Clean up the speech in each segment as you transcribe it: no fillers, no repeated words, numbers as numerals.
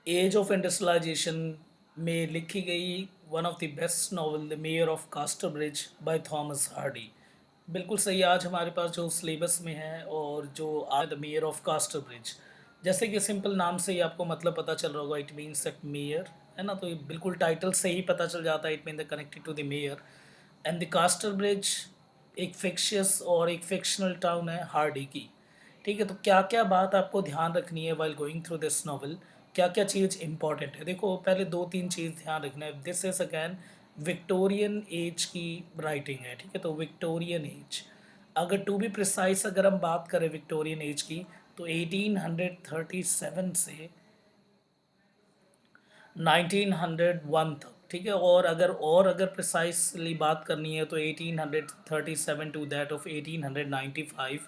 As of industrialisation में लिखी गई one of the best novel the mayor of कास्टरब्रिज by Thomas Hardy. बिल्कुल सही। आज हमारे पास जो सिलेबस में है और जो आज द मेयर ऑफ कास्टरब्रिज, जैसे कि सिंपल नाम से ही आपको मतलब पता चल रहा होगा, इट मीन्स दैट मेयर है ना। तो ये बिल्कुल टाइटल से ही पता चल जाता है, it mean the connected to the mayor and the Casterbridge एक फिक्शियस और एक फिक्शनल टाउन है हार्डी की। ठीक है, तो क्या क्या बात आपको ध्यान रखनी है while going through this novel, क्या क्या चीज़ इंपॉर्टेंट है। देखो, पहले दो तीन चीज़ ध्यान रखना है। This is again Victorian age की राइटिंग है। ठीक है, तो विक्टोरियन एज, अगर टू बी प्रिसाइज अगर हम बात करें विक्टोरियन एज की, तो 1837 से 1901 तक। ठीक है, और अगर प्रिसाइसली बात करनी है तो 1837 टू दैट ऑफ 1895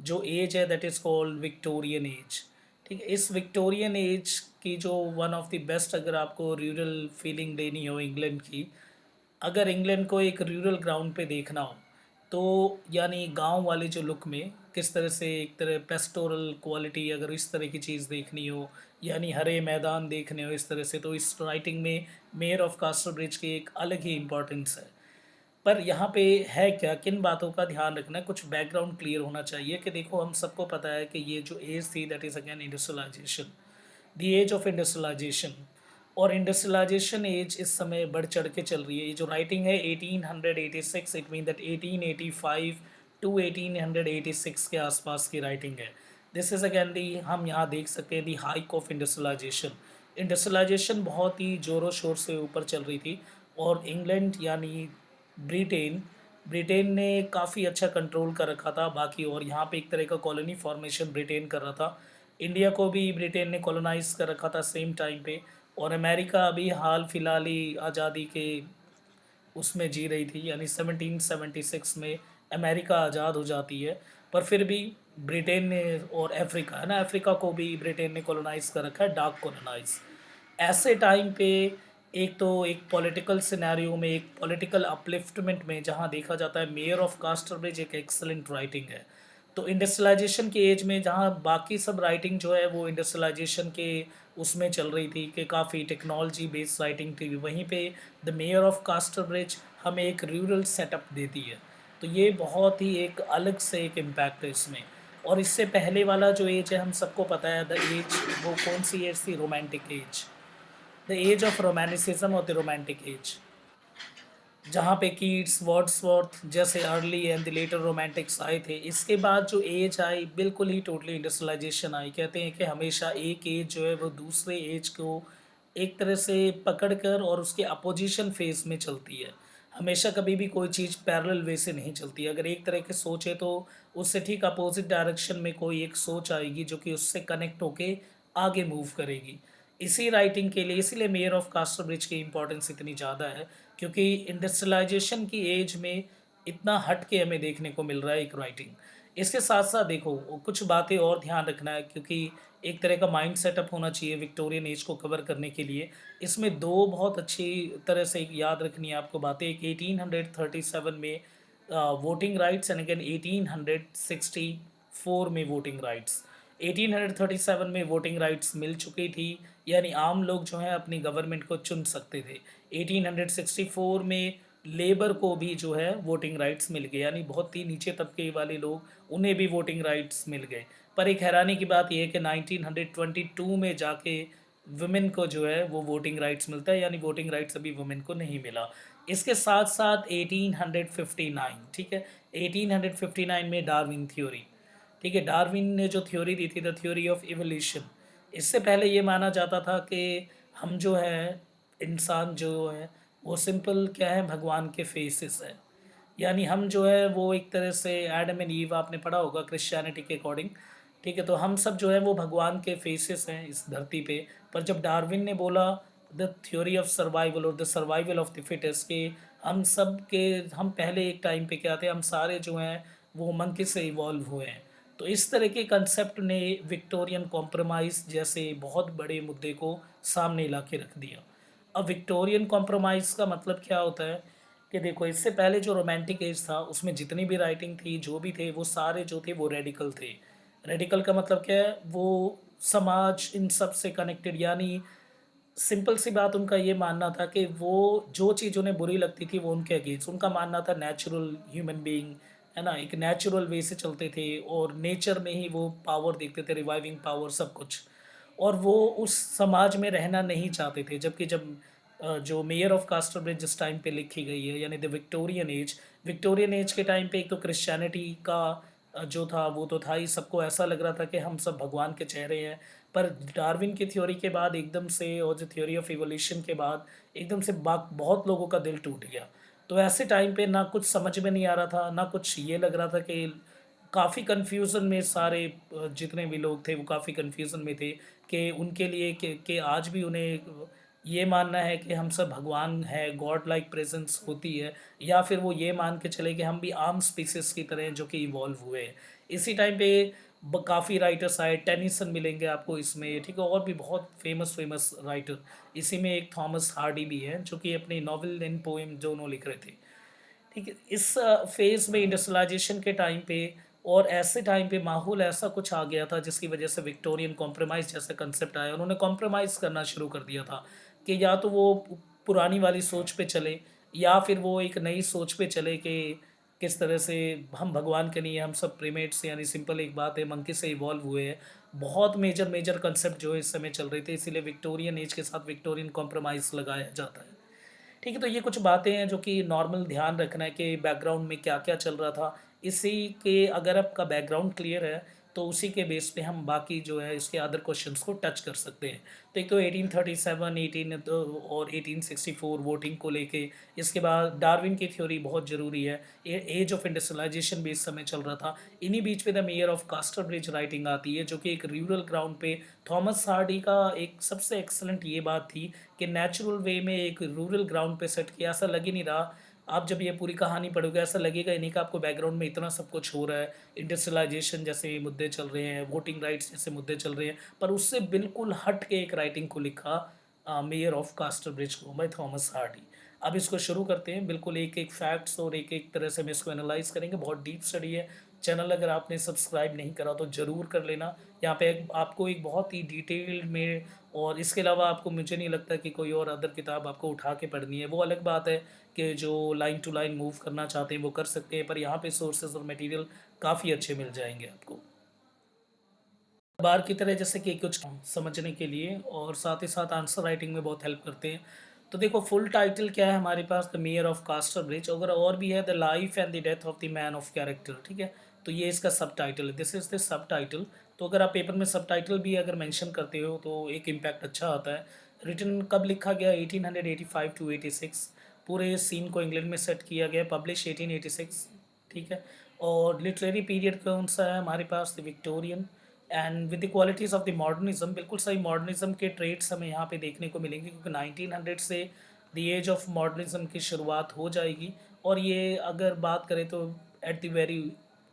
जो एज है that is called Victorian age. ठीक है, इस विक्टोरियन एज की जो वन ऑफ द बेस्ट, अगर आपको रूरल फीलिंग लेनी हो इंग्लैंड की, अगर इंग्लैंड को एक रूरल ग्राउंड पे देखना हो, तो यानी गांव वाले जो लुक में किस तरह से एक तरह पेस्टोरल क्वालिटी, अगर इस तरह की चीज़ देखनी हो, यानी हरे मैदान देखने हो इस तरह से, तो इस राइटिंग में मेयर ऑफ कास्टरब्रिज की एक अलग ही इम्पोर्टेंस है। पर यहाँ पे है क्या, किन बातों का ध्यान रखना है, कुछ बैकग्राउंड क्लियर होना चाहिए कि देखो, हम सबको पता है कि ये जो एज थी that is again industrialisation, the age of industrialisation. और इंडस्ट्रियलाइजेशन एज इस समय बढ़ चढ़ के चल रही है। ये जो राइटिंग है 1886, इट मीन दैट 1885 टू 1886 के आसपास की राइटिंग है। दिस इज़ अगैन दी, हम यहाँ देख सकते हैं दी हाइक ऑफ इंडस्ट्रियलाइजेशन। इंडस्ट्रियलाइजेशन बहुत ही ज़ोरों शोर से ऊपर चल रही थी, और इंग्लैंड यानी ब्रिटेन ब्रिटेन ने काफ़ी अच्छा कंट्रोल कर रखा था बाकी, और यहाँ पे एक तरह का कॉलोनी फॉर्मेशन ब्रिटेन कर रहा था। इंडिया को भी ब्रिटेन ने कॉलोनाइज कर रखा था सेम टाइम पे। और अमेरिका अभी हाल फिलहाल ही आज़ादी के उसमें जी रही थी, यानी 1776 में अमेरिका आज़ाद हो जाती है। पर फिर भी ब्रिटेन ने, और अफ्रीका है ना, अफ्रीका को भी ब्रिटेन ने कॉलोनाइज कर रखा है, डार्क कॉलोनाइज। ऐसे टाइम पे एक तो एक पॉलिटिकल सिनेरियो में, एक पॉलिटिकल अपलिफ्टमेंट में, जहाँ देखा जाता है मेयर ऑफ कास्टरब्रिज एक एक्सलेंट राइटिंग है। तो इंडस्ट्रियलाइजेशन के एज में, जहाँ बाकी सब राइटिंग जो है वो इंडस्ट्रियलाइजेशन के उसमें चल रही थी कि काफ़ी टेक्नोलॉजी बेस्ड राइटिंग थी, वहीं पे द मेयर ऑफ कास्टरब्रिज हमें एक रूरल सेटअप देती है। तो ये बहुत ही एक अलग से एक इम्पैक्ट है इसमें। और इससे पहले वाला जो एज है हम सबको पता है, द एज, वो कौन सी एज थी, romantic age, the age of romanticism और द रोमांटिक एज, जहाँ पे कीट्स, वर्ड्सवर्थ जैसे early and the later romantics आए थे। इसके बाद जो एज आई, बिल्कुल ही टोटली इंडस्ट्रियलाइजेशन आई। कहते हैं कि हमेशा एक एज जो है वो दूसरे एज को एक तरह से पकड़ कर और उसके अपोजिशन फेस में चलती है। हमेशा कभी भी कोई चीज़ पैरेलल वे से नहीं चलती। अगर एक तरह के सोच है तो उससे ठीक अपोजिट डायरेक्शन में कोई एक सोच आएगी जो कि उससे कनेक्ट होके आगे मूव करेगी। इसी राइटिंग के लिए, इसीलिए मेयर ऑफ कास्टरब्रिज की इम्पोर्टेंस इतनी ज़्यादा है, क्योंकि इंडस्ट्रियलाइजेशन की एज में इतना हट के हमें देखने को मिल रहा है एक राइटिंग। इसके साथ साथ देखो, कुछ बातें और ध्यान रखना है, क्योंकि एक तरह का माइंड सेटअप होना चाहिए विक्टोरियन एज को कवर करने के लिए। इसमें दो बहुत अच्छी तरह से याद रखनी है आपको बातें। एक 1837 में वोटिंग राइट्स, एंड अगेन 1864 में वोटिंग राइट्स। 1837 में वोटिंग राइट्स मिल चुकी थी, यानी आम लोग जो हैं अपनी गवर्नमेंट को चुन सकते थे। 1864 में लेबर को भी जो है वोटिंग राइट्स मिल गए, यानी बहुत ही नीचे तबके वाले लोग, उन्हें भी वोटिंग राइट्स मिल गए। पर एक हैरानी की बात यह है कि 1922 में जाके वुमेन को जो है वो वोटिंग राइट्स मिलता है, यानी वोटिंग राइट्स अभी वुमेन को नहीं मिला। इसके साथ साथ 1859, ठीक है, 1859 में डार्विन थ्योरी। ठीक है, डार्विन ने जो थ्योरी दी थी, द थ्योरी ऑफ इवोल्यूशन। इससे पहले ये माना जाता था कि हम जो है, इंसान जो है वो सिंपल क्या है, भगवान के फेसेस है। यानी हम जो है वो एक तरह से एडम एंड ईव, आपने पढ़ा होगा क्रिश्चियनिटी के अकॉर्डिंग। ठीक है, तो हम सब जो है वो भगवान के फेसेस हैं इस धरती पे। पर जब डार्विन ने बोला द थ्योरी ऑफ सर्वाइवल और the survival of the fittest, के हम सब के, हम पहले एक टाइम पे क्या थे, हम सारे जो हैं वो मंकी से इवॉल्व हुए हैं। तो इस तरह के कंसेप्ट ने विक्टोरियन कॉम्प्रोमाइज़ जैसे बहुत बड़े मुद्दे को सामने ला के रख दिया। अब विक्टोरियन कॉम्प्रोमाइज़ का मतलब क्या होता है कि देखो, इससे पहले जो रोमांटिक एज था उसमें जितनी भी राइटिंग थी, जो भी थे, वो सारे जो थे वो रेडिकल थे। रेडिकल का मतलब क्या है, वो समाज इन सब से कनेक्टेड, यानी सिंपल सी बात उनका ये मानना था कि वो जो चीज़ उन्हें बुरी लगती थी वो उनके अगेंस्ट, उनका मानना था नेचुरल ह्यूमन बीइंग, है ना? एक नेचुरल वे से चलते थे और नेचर में ही वो पावर देखते थे, रिवाइविंग पावर सब कुछ। और वो उस समाज में रहना नहीं चाहते थे। जबकि जब जो मेयर ऑफ कास्टरब्रिज जिस टाइम पे लिखी गई है, यानी द विक्टोरियन एज के टाइम पे एक तो क्रिश्चियनिटी का जो था वो तो था ही, सबको ऐसा लग रहा था कि हम सब भगवान के चेहरे हैं। पर डार्विन की थ्योरी के बाद एकदम से, और जो थ्योरी ऑफ इवोल्यूशन के बाद एकदम से बहुत लोगों का दिल टूट गया। तो ऐसे टाइम पे ना कुछ समझ में नहीं आ रहा था, ना कुछ ये लग रहा था कि काफ़ी कन्फ्यूज़न में सारे जितने भी लोग थे वो काफ़ी कन्फ्यूज़न में थे कि उनके लिए कि आज भी उन्हें ये मानना है कि हम सब भगवान हैं, गॉड लाइक प्रेजेंस होती है, या फिर वो ये मान के चले कि हम भी आम स्पीसीज़ की तरह हैं जो कि इवॉल्व हुए हैं। इसी टाइम पे काफ़ी राइटर्स आए, टेनिसन मिलेंगे आपको इसमें, ठीक है? और भी बहुत फेमस राइटर, इसी में एक थॉमस हार्डी भी हैं जो कि अपनी नॉवेल एंड पोएम दोनों लिख रहे थे। ठीक है, इस फेज़ में इंडस्ट्रियलाइज़ेशन के टाइम पे और ऐसे टाइम पे माहौल ऐसा कुछ आ गया था जिसकी वजह से विक्टोरियन कॉम्प्रोमाइज़ जैसा कंसेप्ट आया। उन्होंने कॉम्प्रोमाइज़ करना शुरू कर दिया था कि या तो वो पुरानी वाली सोच पे चले, या फिर वो एक नई सोच पे चले कि किस तरह से हम भगवान के नहीं हैं, हम सब प्रीमेट्स, यानी सिंपल एक बात है, मंकी से इवॉल्व हुए हैं। बहुत मेजर कंसेप्ट जो है इस समय चल रहे थे, इसीलिए विक्टोरियन एज के साथ विक्टोरियन कॉम्प्रोमाइज़ लगाया जाता है। ठीक है, तो ये कुछ बातें हैं जो कि नॉर्मल ध्यान रखना है कि बैकग्राउंड में क्या-क्या चल रहा था। इसी के अगर आपका बैकग्राउंड क्लियर है, तो उसी के बेस पे हम बाकी जो है इसके अदर क्वेश्चंस को टच कर सकते हैं। तो एक तो 1837, 18 और 1864 वोटिंग को लेके, इसके बाद डार्विन की थ्योरी बहुत ज़रूरी है। एज ऑफ इंडस्ट्रियलाइज़ेशन भी इस समय चल रहा था। इन्हीं बीच में द मेयर ऑफ कास्टरब्रिज राइटिंग आती है, जो कि एक रूरल ग्राउंड पे थॉमस हार्डी का एक सबसे एक्सीलेंट ये बात थी कि नेचुरल वे में एक रूरल ग्राउंड पे सेट किया। ऐसा लग ही नहीं रहा, आप जब ये पूरी कहानी पढ़ोगे ऐसा लगेगा ही नहीं कि आपको बैकग्राउंड में इतना सब कुछ हो रहा है। इंडस्ट्रियलाइजेशन जैसे मुद्दे चल रहे हैं, वोटिंग राइट्स जैसे मुद्दे चल रहे हैं, पर उससे बिल्कुल हट के एक राइटिंग को लिखा मेयर ऑफ कास्टरब्रिज को बाय थॉमस हार्डी। अब इसको शुरू करते हैं, बिल्कुल एक-एक फैक्ट्स और एक-एक तरह से हम इसको एनालाइज़ करेंगे। बहुत डीप स्टडी है। चैनल अगर आपने सब्सक्राइब नहीं करा तो ज़रूर कर लेना। यहाँ पे आपको एक बहुत ही डिटेल्ड में, और इसके अलावा आपको, मुझे नहीं लगता कि कोई और अदर किताब आपको उठा के पढ़नी है। वो अलग बात है कि जो लाइन टू लाइन मूव करना चाहते हैं वो कर सकते हैं, पर यहाँ पे सोर्सेज़ और मटेरियल काफ़ी अच्छे मिल जाएँगे आपको। बार की तरह जैसे कि कुछ समझने के लिए और साथ ही साथ आंसर राइटिंग में बहुत हेल्प करते हैं। तो देखो, फुल टाइटल क्या है हमारे पास? द मेयर ऑफ कास्टरब्रिज, अगर और भी है the life and the death of the man of character, ठीक है? तो ये इसका सब टाइटल है, this is the sub title. तो अगर आप पेपर में सब टाइटल भी अगर मेंशन करते हो तो एक इम्पैक्ट अच्छा आता है। रिटन कब लिखा गया? 1885 टू 86। पूरे सीन को इंग्लैंड में सेट किया गया, पब्लिश 1886, ठीक है? और लिटरेरी पीरियड कौन सा है हमारे पास? The Victorian. And with the qualities of the modernism, बिल्कुल सही मॉडर्निज्म के ट्रेड्स हमें यहाँ पे देखने को मिलेंगे, क्योंकि 1900 से द एज ऑफ मॉडर्निज्म की शुरुआत हो जाएगी। और ये अगर बात करें तो एट द वेरी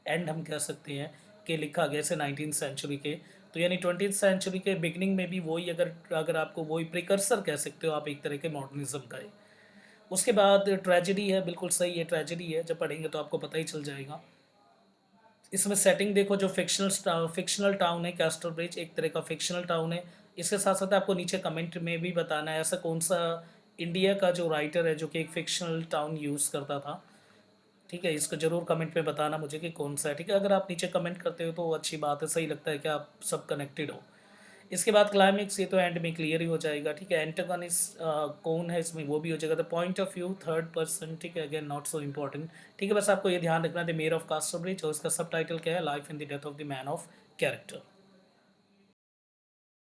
एंड हम कह सकते हैं कि लिखा गया से 19th सेंचुरी के। तो यानी 20th सेंचुरी के बिगनिंग में भी वही, अगर अगर आपको वही प्रिकर्सर कह सकते हो आप एक तरह के मॉडर्निज्म का है। उसके बाद ट्रेजेडी है, बिल्कुल सही है, ट्रेजेडी है, जब पढ़ेंगे तो आपको पता ही चल जाएगा। इसमें सेटिंग देखो, जो फिक्शनल टाउन है कैस्टरब्रिज, एक तरह का फिक्शनल टाउन है। इसके साथ साथ आपको नीचे कमेंट में भी बताना है ऐसा कौन सा इंडिया का जो राइटर है जो कि एक फिक्शनल टाउन यूज़ करता था, ठीक है? इसको ज़रूर कमेंट में बताना मुझे कि कौन सा है, ठीक है? अगर आप नीचे कमेंट करते हो तो अच्छी बात है, सही लगता है कि आप सब कनेक्टेड हो। इसके बाद क्लाइमेक्स, ये तो एंड में क्लियर ही हो जाएगा, ठीक है? एंटागनिस्ट कौन है इसमें वो भी हो जाएगा। The point of view third person, ठीक है? अगेन नॉट सो इम्पोर्टेंट, ठीक है? बस आपको ये ध्यान रखना है द मेयर ऑफ कास्टरब्रिज, और इसका सब टाइटल क्या है? Life in the death of the man of character.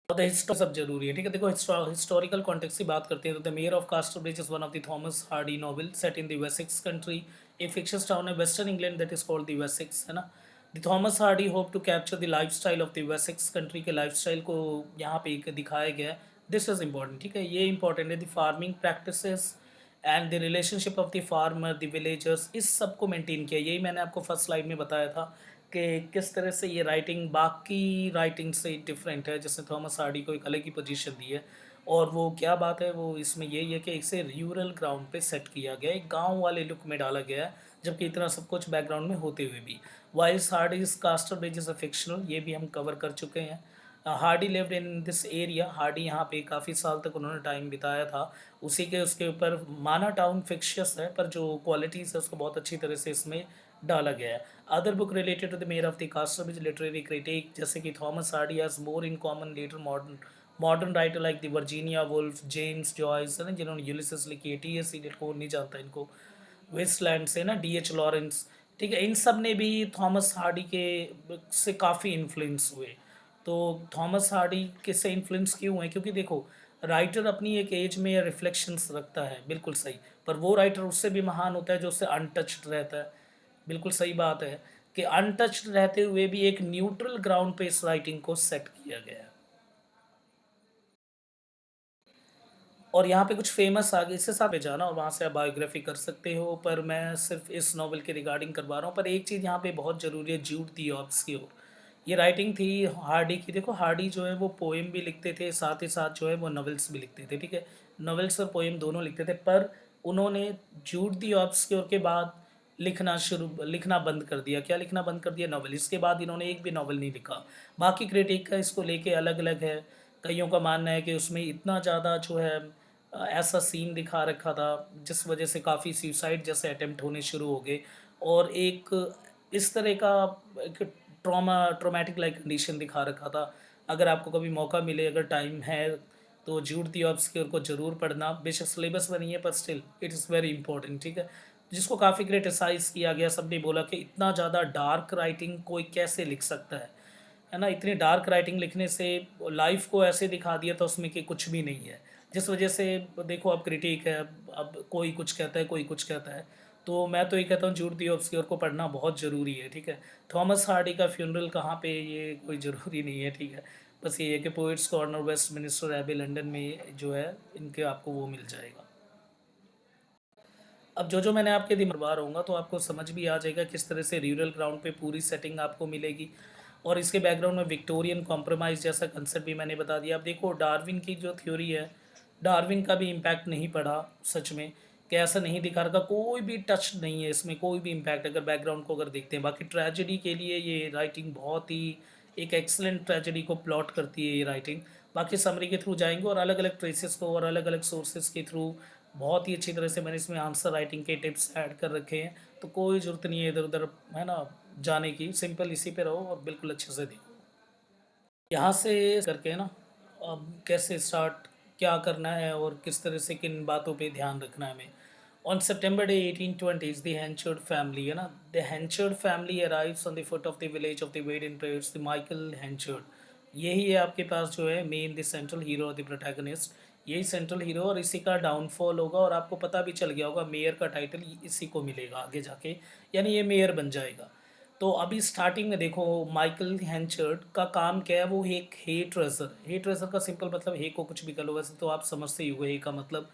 और द हिस्ट्री सब जरूरी है, ठीक है? देखो, हिस्टोरिकल कॉन्टेक्स्ट की बात करते हैं तो the mayor of Casterbridge is one of the Thomas Hardy novel set in the Wessex country, a fictions town है western England that is called the Wessex, है ना? The Thomas Hardy hope to capture the lifestyle of the Wessex country के lifestyle को यहाँ पे एक दिखाया गया है। दिस इज इंपॉर्टेंट, ठीक है? ये इंपॉर्टेंट है। The farming practices and the relationship of the farmer, the villagers, इस सब को मेंटेन किया। यही मैंने आपको फर्स्ट स्लाइड में बताया था कि किस तरह से ये राइटिंग बाकी राइटिंग से डिफरेंट है, जिसने थॉमस हार्डी को एक अलग ही पोजीशन दी है। और वो क्या बात है, वो इसमें यही है कि इसे रूरल ग्राउंड पे सेट किया गया है, एक गांव वाले लुक में डाला गया है, जबकि इतना सब कुछ बैकग्राउंड में होते हुए भी। Whiles Hardy's Casterbridge is a fictional, ये भी हम कवर कर चुके हैं। Hardy lived in this area. Hardy यहाँ पे काफ़ी साल तक उन्होंने टाइम बिताया था। उसी के उसके ऊपर माना टाउन फिक्शियस है, पर जो क्वालिटीज़ है उसको बहुत अच्छी तरह से इसमें डाला गया है। Other book related to the mayor of the Casterbridge literary critic, जैसे कि Thomas Hardy has more in common later modern modern writer like the Virginia Woolf, James Joyce है ना, जिन्होंने यूलिसिस लिखी है। टी.एस. एलियट को नहीं जानता इनको, वेस्टलैंड से ना, डी.एच. लॉरेंस, ठीक है, इन सब ने भी थॉमस हार्डी के से काफ़ी इन्फ्लुएंस हुए। तो थॉमस हार्डी किससे इन्फ्लुएंस क्यों हुए? क्योंकि देखो, राइटर अपनी एक एज में रिफ्लेक्शंस रखता है, बिल्कुल सही, पर वो राइटर उससे भी महान होता है जो उससे अनटच्ड रहता है। बिल्कुल सही बात है कि अनटच्ड रहते हुए भी एक न्यूट्रल ग्राउंड पे इस राइटिंग को सेट किया गया है। और यहाँ पे कुछ फेमस आगे इससे साथ पे जाना और वहाँ से आप बायोग्राफी कर सकते हो, पर मैं सिर्फ इस नॉवल के रिगार्डिंग करवा रहा हूँ। पर एक चीज़ यहाँ पे बहुत ज़रूरी है, जूड दिओप्स की। और ये राइटिंग थी हार्डी की। देखो, हार्डी जो है वो पोएम भी लिखते थे, साथ ही साथ जो है वो नॉवेल्स भी लिखते थे, ठीक है, नॉवेल्स और पोएम दोनों लिखते थे। पर उन्होंने जूड दिओप्स के बाद लिखना बंद कर दिया। क्या लिखना बंद कर दिया? नॉवल। इसके बाद इन्होंने एक भी नॉवल नहीं लिखा। बाकी क्रिटिक का इसको लेके अलग अलग है। कईयों का मानना है कि उसमें इतना ज़्यादा जो है ऐसा सीन दिखा रखा था जिस वजह से काफ़ी सुसाइड जैसे अटेम्प्ट होने शुरू हो गए, और एक इस तरह का एक ट्रॉमेटिक लाइक कंडीशन दिखा रखा था। अगर आपको कभी मौका मिले, अगर टाइम है, तो जूड दिओप्स्की को ज़रूर पढ़ना। बेशक सिलेबस में नहीं है, पर still it is very important, ठीक है, जिसको काफ़ी क्रिटिसाइज़ किया गया। सबने बोला कि इतना ज़्यादा डार्क राइटिंग कोई कैसे लिख सकता है ना, इतनी डार्क राइटिंग लिखने से लाइफ को ऐसे दिखा दिया था उसमें कि कुछ भी नहीं है। जिस वजह से देखो, अब क्रिटिक है, अब कोई कुछ कहता है, कोई कुछ कहता है। तो मैं तो ये कहता हूँ जूड दिओप्स्की को पढ़ना बहुत ज़रूरी है, ठीक है। थॉमस हार्डी का फ्यूनरल कहाँ पे, ये कोई ज़रूरी नहीं है, ठीक है। बस ये है कि poets corner, Westminster Abbey London में जो है इनके आपको वो मिल जाएगा। अब जो मैंने आपके दिन करवा रहूँगा तो आपको समझ भी आ जाएगा किस तरह से रूरल ग्राउंड पे पूरी सेटिंग आपको मिलेगी। और इसके बैकग्राउंड में विक्टोरियन कॉम्प्रोमाइज़ जैसा कंसेप्ट भी मैंने बता दिया। अब देखो, डार्विन की जो थ्योरी है, डार्विन का भी इम्पैक्ट नहीं पड़ा सच में, कि ऐसा नहीं दिखा रखा, कोई भी टच नहीं है इसमें, कोई भी इम्पैक्ट, अगर बैकग्राउंड को अगर देखते हैं। बाकी ट्रेजेडी के लिए ये राइटिंग बहुत ही एक एक्सलेंट ट्रेजेडी को प्लॉट करती है ये राइटिंग। बाकी समरी के थ्रू जाएंगे और अलग अलग ट्रेसेस को और अलग अलग सोर्सेज के थ्रू बहुत ही अच्छी तरह से मैंने इसमें आंसर राइटिंग के टिप्स ऐड कर रखे हैं। तो कोई ज़रूरत नहीं है इधर उधर, है ना, जाने की। सिंपल इसी पे रहो और बिल्कुल अच्छे से देखो। यहाँ से करके ना, अब कैसे स्टार्ट, क्या करना है और किस तरह से किन बातों पे ध्यान रखना है हमें। On September day 1820 the Henchard family, है ना, the Henchard family arrives on the foot of the village of the Weydon Priors the Michael Henchard. यही है आपके पास जो है मेन द सेंट्रल हीरो और द प्रोटैगनिस्ट। यही सेंट्रल हीरो और इसी का डाउनफॉल होगा। और आपको पता भी चल गया होगा मेयर का टाइटल इसी को मिलेगा आगे जाके, यानी ये मेयर बन जाएगा। तो अभी स्टार्टिंग में देखो, माइकल हैंचर्ड का काम क्या है, वो एक हे ट्रेजर। हे ट्रेजर का सिंपल मतलब, हे को कुछ भी कह लो, वैसे तो आप समझते ही हो हे का मतलब,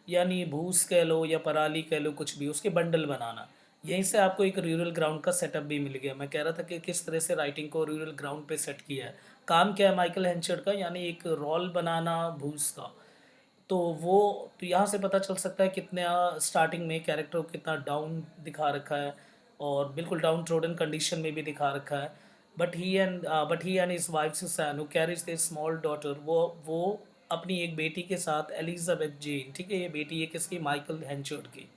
यानी भूस कह लो या पराली कह लो, कुछ भी, उसके बंडल बनाना। यहीं से आपको एक रूरल ग्राउंड का सेटअप भी मिल गया। मैं कह रहा था कि किस तरह से राइटिंग को रूरल ग्राउंड पे सेट किया है। काम क्या है माइकल हैंचर्ड का, यानी एक रोल बनाना भूस का। तो वो, तो यहाँ से पता चल सकता है कितना स्टार्टिंग में कैरेक्टर को कितना डाउन दिखा रखा है, और बिल्कुल डाउन ट्रोडन कंडीशन में भी दिखा रखा है। But he and his wife Susan who carries the small daughter, वो अपनी एक बेटी के साथ, एलिजाबेथ जेन, ठीक है, ये बेटी है किसकी, माइकल हैंचर्ड की।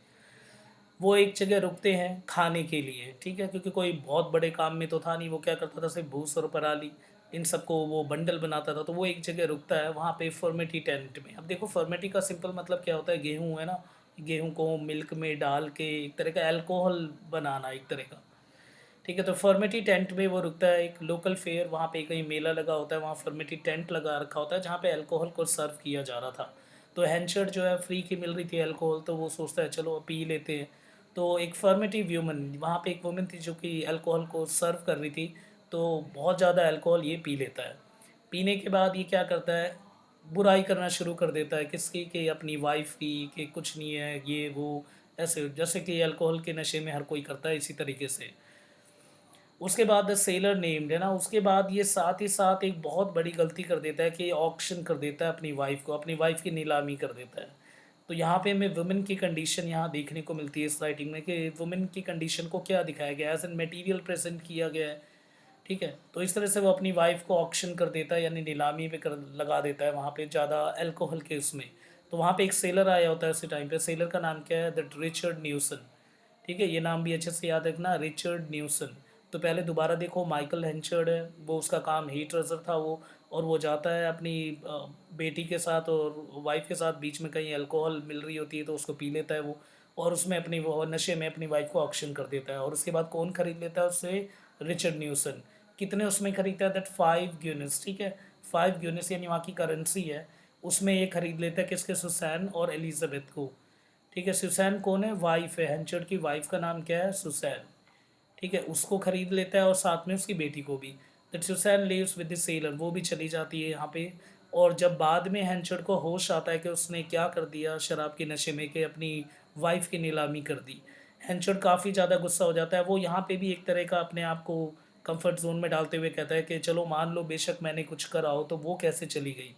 वो एक जगह रुकते हैं खाने के लिए, ठीक है, क्योंकि कोई बहुत बड़े काम में तो था नहीं, वो क्या करता था, सिर्फ भूस और पराली इन सबको वो बंडल बनाता था। तो वो एक जगह रुकता है वहाँ पे फर्मेटी टेंट में। अब देखो, फर्मेटी का सिंपल मतलब क्या होता है, गेहूँ है ना, गेहूँ को मिल्क में डाल के एक तरह का अल्कोहल बनाना, एक तरह का, ठीक है। तो फर्मेटी टेंट में वो रुकता है। एक लोकल फेयर, वहाँ पे कहीं मेला लगा होता है, वहाँ फर्मेटी टेंट लगा रखा होता है जहाँ पे अल्कोहल को सर्व किया जा रहा था। तो हैंचर्ड जो है फ्री की मिल रही थी अल्कोहल, तो वो सोचता है चलो पी लेते हैं। तो एक फर्मेटिव व्यूमन, वहाँ पे एक वुमन थी जो कि अल्कोहल को सर्व कर रही थी। तो बहुत ज़्यादा अल्कोहल ये पी लेता है। पीने के बाद ये क्या करता है, बुराई करना शुरू कर देता है किसकी, कि अपनी वाइफ की, कि कुछ नहीं है ये वो, ऐसे जैसे कि अल्कोहल के नशे में हर कोई करता है, इसी तरीके से। उसके बाद द सेलर नेम्ड, है ना, उसके बाद ये साथ ही साथ एक बहुत बड़ी गलती कर देता है कि ऑक्शन कर देता है अपनी वाइफ को, अपनी वाइफ की नीलामी कर देता है। तो यहाँ पे हमें वुमेन की कंडीशन यहाँ देखने को मिलती है इस राइटिंग में, कि वुमेन की कंडीशन को क्या दिखाया गया है, एज एन मटेरियल प्रेजेंट किया गया है, ठीक है। तो इस तरह से वो अपनी वाइफ़ को ऑक्शन कर देता है, यानी नीलामी पे कर लगा देता है वहाँ पे ज़्यादा अल्कोहल के उसमें। तो वहाँ पे एक सेलर आया होता है उसी टाइम पे, सेलर का नाम क्या है? The Richard न्यूसन। ठीक है, ये नाम भी अच्छे से याद रखना, रिचर्ड न्यूसन। तो पहले दोबारा देखो, माइकल हेंचर्ड है, वो उसका काम हीट ट्रेजर था वो, और वो जाता है अपनी बेटी के साथ और वाइफ के साथ, बीच में कहीं अल्कोहल मिल रही होती है तो उसको पी लेता है वो, और उसमें अपनी वो नशे में अपनी वाइफ को ऑक्शन कर देता है। और उसके बाद कौन खरीद लेता है उससे? रिचर्ड न्यूसन। कितने उसमें खरीदता है? That 5 Guinness. ठीक है, 5 गिनेस यानी वहाँ की करेंसी है, उसमें ये खरीद लेता है किसके? सुसैन और एलिजाबेथ को। ठीक है, सुसैन कौन है? वाइफ है, हेंचर्ड की वाइफ का नाम क्या है? सुसैन। ठीक है, उसको खरीद लेता है और साथ में उसकी बेटी को भी। That Susan lives with the sailor, वो भी चली जाती है यहाँ पे। और जब बाद में हेंचर्ड को होश आता है कि उसने क्या कर दिया शराब के नशे में, कि अपनी वाइफ की नीलामी कर दी, हेंचर्ड काफ़ी ज़्यादा गुस्सा हो जाता है। वो यहाँ पे भी एक तरह का अपने आप को कंफर्ट जोन में डालते हुए कहता है कि चलो मान लो बेशक मैंने कुछ करा हो, तो वो कैसे चली गई।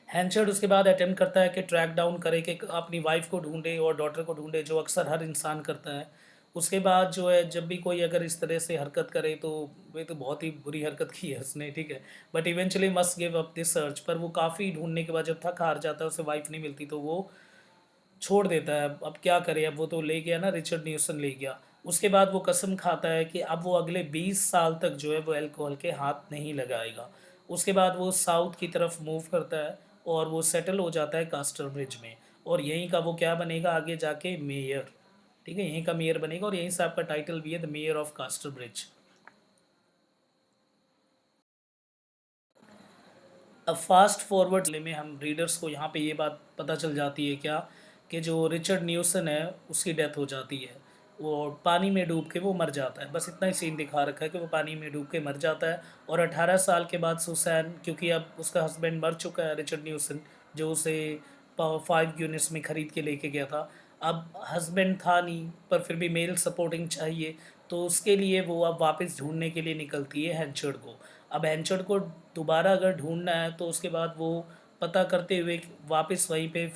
हैंचर्ड उसके बाद अटेम्प्ट करता है कि ट्रैक डाउन करे, कि अपनी वाइफ को ढूंढे और डॉटर को ढूंढे, जो अक्सर हर इंसान करता है। उसके बाद जो है, जब भी कोई अगर इस तरह से हरकत करे तो वे तो बहुत ही बुरी हरकत की है उसने, ठीक है, but eventually must give up this search. पर वो काफ़ी ढूंढने के बाद जब थक हार जाता है, उसे वाइफ नहीं मिलती, तो वो छोड़ देता है। अब क्या करे, अब वो तो ले गया ना, रिचर्ड न्यूसन ले गया। उसके बाद वो कसम खाता है कि अब वो अगले 20 साल तक जो है वो अल्कोहल के हाथ नहीं लगाएगा। उसके बाद वो साउथ की तरफ मूव करता है और वो सेटल हो जाता है कास्टर ब्रिज में, और यहीं का वो क्या बनेगा आगे जाके? मेयर। ठीक है, यहीं का मेयर बनेगा, और यहीं से आपका टाइटल भी है, the mayor of Casterbridge. अब फास्ट फॉरवर्ड में हम रीडर्स को यहाँ पे ये बात पता चल जाती है क्या, कि जो रिचर्ड न्यूसन है उसकी डेथ हो जाती है, वो पानी में डूब के वो मर जाता है। बस इतना ही सीन दिखा रखा है कि वो पानी में डूब के मर जाता है। और 18 साल के बाद सुसैन, क्योंकि अब उसका हस्बैंड मर चुका है रिचर्ड न्यूसन, जो उसे 5 यूनिट्स में ख़रीद के लेके गया था, अब हस्बैंड था नहीं, पर फिर भी मेल सपोर्टिंग चाहिए, तो उसके लिए वो अब वापस ढूंढने के लिए निकलती है हैंचर्ड को। अब हैंचर्ड को दोबारा अगर ढूंढना है तो उसके बाद वो पता करते हुए वापस वहीं पे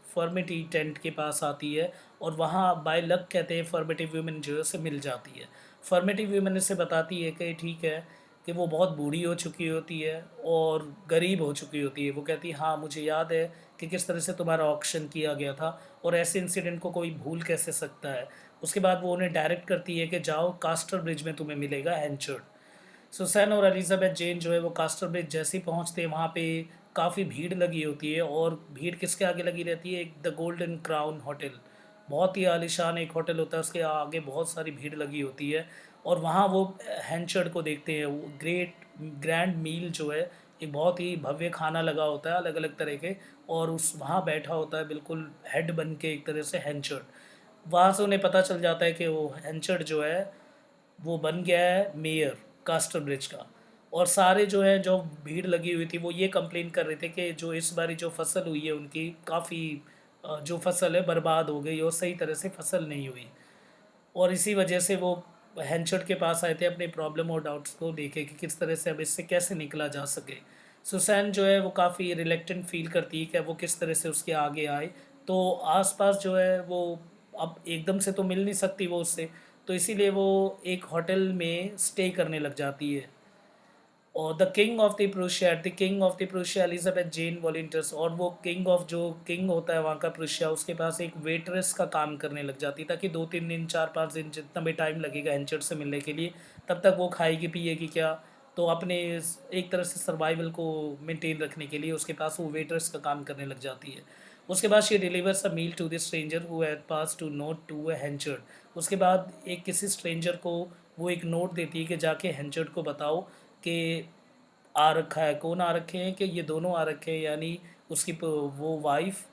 फॉर्मेटी टेंट के पास आती है, और वहाँ बाय लक कहते हैं फॉर्मेटिव वुमेन जो है उसे मिल जाती है। फॉर्मेटिव वुमेन इसे बताती है कि ठीक है, कि वो बहुत बूढ़ी हो चुकी होती है और गरीब हो चुकी होती है। वो कहती है हाँ मुझे याद है कि किस तरह से तुम्हारा ऑक्शन किया गया था, और ऐसे इंसिडेंट को कोई भूल कैसे सकता है। उसके बाद वो उन्हें डायरेक्ट करती है कि जाओ कास्टर ब्रिज में तुम्हें मिलेगा हैंचर्ड। सुसैन और एलिजाबेथ जेन जो है वो कास्टर ब्रिज जैसे ही पहुँचते हैं, वहाँ पे काफ़ी भीड़ लगी होती है, और भीड़ किसके आगे लगी रहती है? एक द गोल्डन क्राउन होटल, बहुत ही आलीशान एक होटल होता है, उसके आगे बहुत सारी भीड़ लगी होती है। और वहाँ वो हैंचर्ड को देखते हैं। वो ग्रैंड मील जो है, एक बहुत ही भव्य खाना लगा होता है अलग अलग तरह के, और उस वहाँ बैठा होता है बिल्कुल हेड बन के एक तरह से हैंचर्ड। वहाँ से उन्हें पता चल जाता है कि वो हैंचर्ड जो है वो बन गया है मेयर कास्टर ब्रिज का। और सारे जो है, जो भीड़ लगी हुई थी, वो ये कंप्लेन कर रहे थे कि जो इस बारी जो फसल हुई है उनकी, काफ़ी जो फसल है बर्बाद हो गई और सही तरह से फसल नहीं हुई। और इसी वजह से वो हैंचर्ड के पास आए थे अपने प्रॉब्लम और डाउट्स को लेके, कि किस तरह से अब इससे कैसे निकला जा सके। सुसैन जो है वो काफ़ी रिलेक्टेंट फील करती है कि अब वो किस तरह से उसके आगे आए। तो आसपास जो है वो अब एकदम से तो मिल नहीं सकती वो उससे, तो इसीलिए वो एक होटल में स्टे करने लग जाती है। और the king of the Prussia, the king of the Prussia Elizabeth Jane volunteers, और वो किंग ऑफ, जो किंग होता है वहाँ का प्रूशिया, उसके पास एक वेटरेस का काम करने लग जाती है, ताकि 2-3 दिन 4-5 दिन जितना भी टाइम लगेगा एंचर से मिलने के लिए, तब तक वो खाएगी पिएगी क्या। तो अपने एक तरह से सर्वाइवल को मेंटेन रखने के लिए उसके पास वो वेटरेस का काम करने लग जाती है। उसके बाद she delivers a meal to the stranger who had pass to note to a Henchard. उसके बाद एक किसी स्ट्रेंजर को वो एक नोट देती है कि जाके हैंचर्ड को बताओ कि आ रखा है। कौन आ रखे हैं? कि ये दोनों आ रखे हैं, यानी उसकी वो वाइफ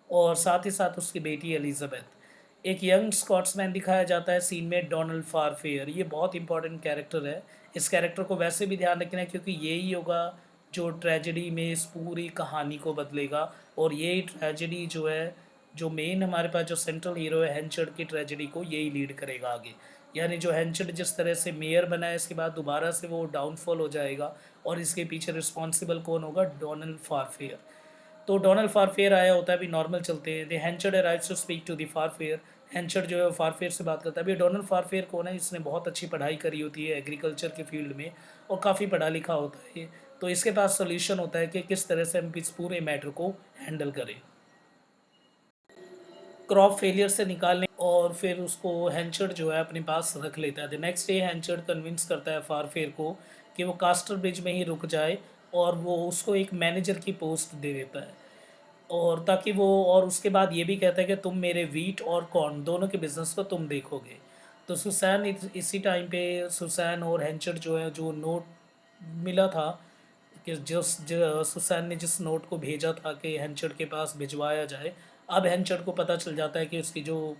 और साथ ही साथ उसकी बेटी एलिजाबेथ। एक यंग स्कॉट्समैन दिखाया जाता है सीन में, डोनाल्ड फारफेयर। ये बहुत इंपॉर्टेंट कैरेक्टर है। इस कैरेक्टर को वैसे भी ध्यान रखना है, क्योंकि यही होगा जो ट्रेजेडी में इस पूरी कहानी को बदलेगा। और यही ट्रेजेडी जो है, जो मेन हमारे पास जो सेंट्रल हीरो है हैंचर्ड की ट्रेजेडी को, यही लीड करेगा आगे। यानी जो हैंचर्ड जिस तरह से मेयर बना है, इसके बाद दोबारा से वो डाउनफॉल हो जाएगा, और इसके पीछे रिस्पॉन्सिबल कौन होगा? डोनाल्ड फारफेयर। तो डोनाल्ड फारफेयर आया होता है, अभी नॉर्मल चलते हैं। The Henchard arrives to speak to the Farfrae. Henchard जो है वो फारफेर से बात करता है। अभी डोनाल्ड फारफेर कौन है? इसने बहुत अच्छी पढ़ाई करी होती है एग्रीकल्चर के फील्ड में और काफ़ी पढ़ा लिखा होता है ये। तो इसके पास सॉल्यूशन होता है कि किस तरह से हम इस पूरे मैटर को हैंडल करें। क्रॉप फेलियर से निकालने और फिर उसको हैंचर्ड जो है अपने पास रख लेता है। द नेक्स्ट डे हैंचर्ड कन्विंस करता है फारफेर को कि वो कास्टर ब्रिज में ही रुक जाए और वो उसको एक मैनेजर की पोस्ट दे देता है, और ताकि वो, और उसके बाद ये भी कहता है कि तुम मेरे वीट और कॉर्न दोनों के बिज़नेस को तुम देखोगे। तो सुसैन इसी टाइम पे सुसैन और हैंचर्ड जो है, जो नोट मिला था कि सुसैन ने जिस नोट को भेजा था कि हैंचर्ड के पास भिजवाया जाए, अब हैंचर्ड को पता चल जाता है कि उसकी जो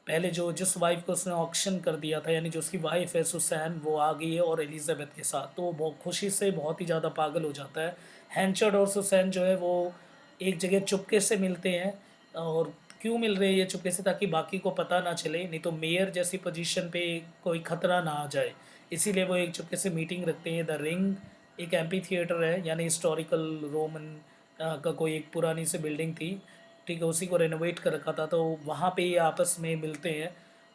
पहले जो जिस वाइफ को उसने ऑक्शन कर दिया था, यानी जो उसकी वाइफ है सुसैन, वो आ गई है और एलिजाबेथ के साथ। तो वो बहुत खुशी से बहुत ही ज़्यादा पागल हो जाता है। हैंचर्ड और सुसैन जो है वो एक जगह चुपके से मिलते हैं, और क्यों मिल रहे हैं ये चुपके से? ताकि बाकी को पता ना चले, नहीं तो मेयर जैसी पोजीशन पे कोई खतरा ना आ जाए, इसीलिए वो एक चुपके से मीटिंग रखते हैं। द रिंग एक एम्पी थिएटर है, यानी हिस्टोरिकल रोमन का कोई एक पुरानी सी बिल्डिंग थी, ठीक है, उसी को रेनोवेट कर रखा था। तो वहाँ पे ये आपस में मिलते हैं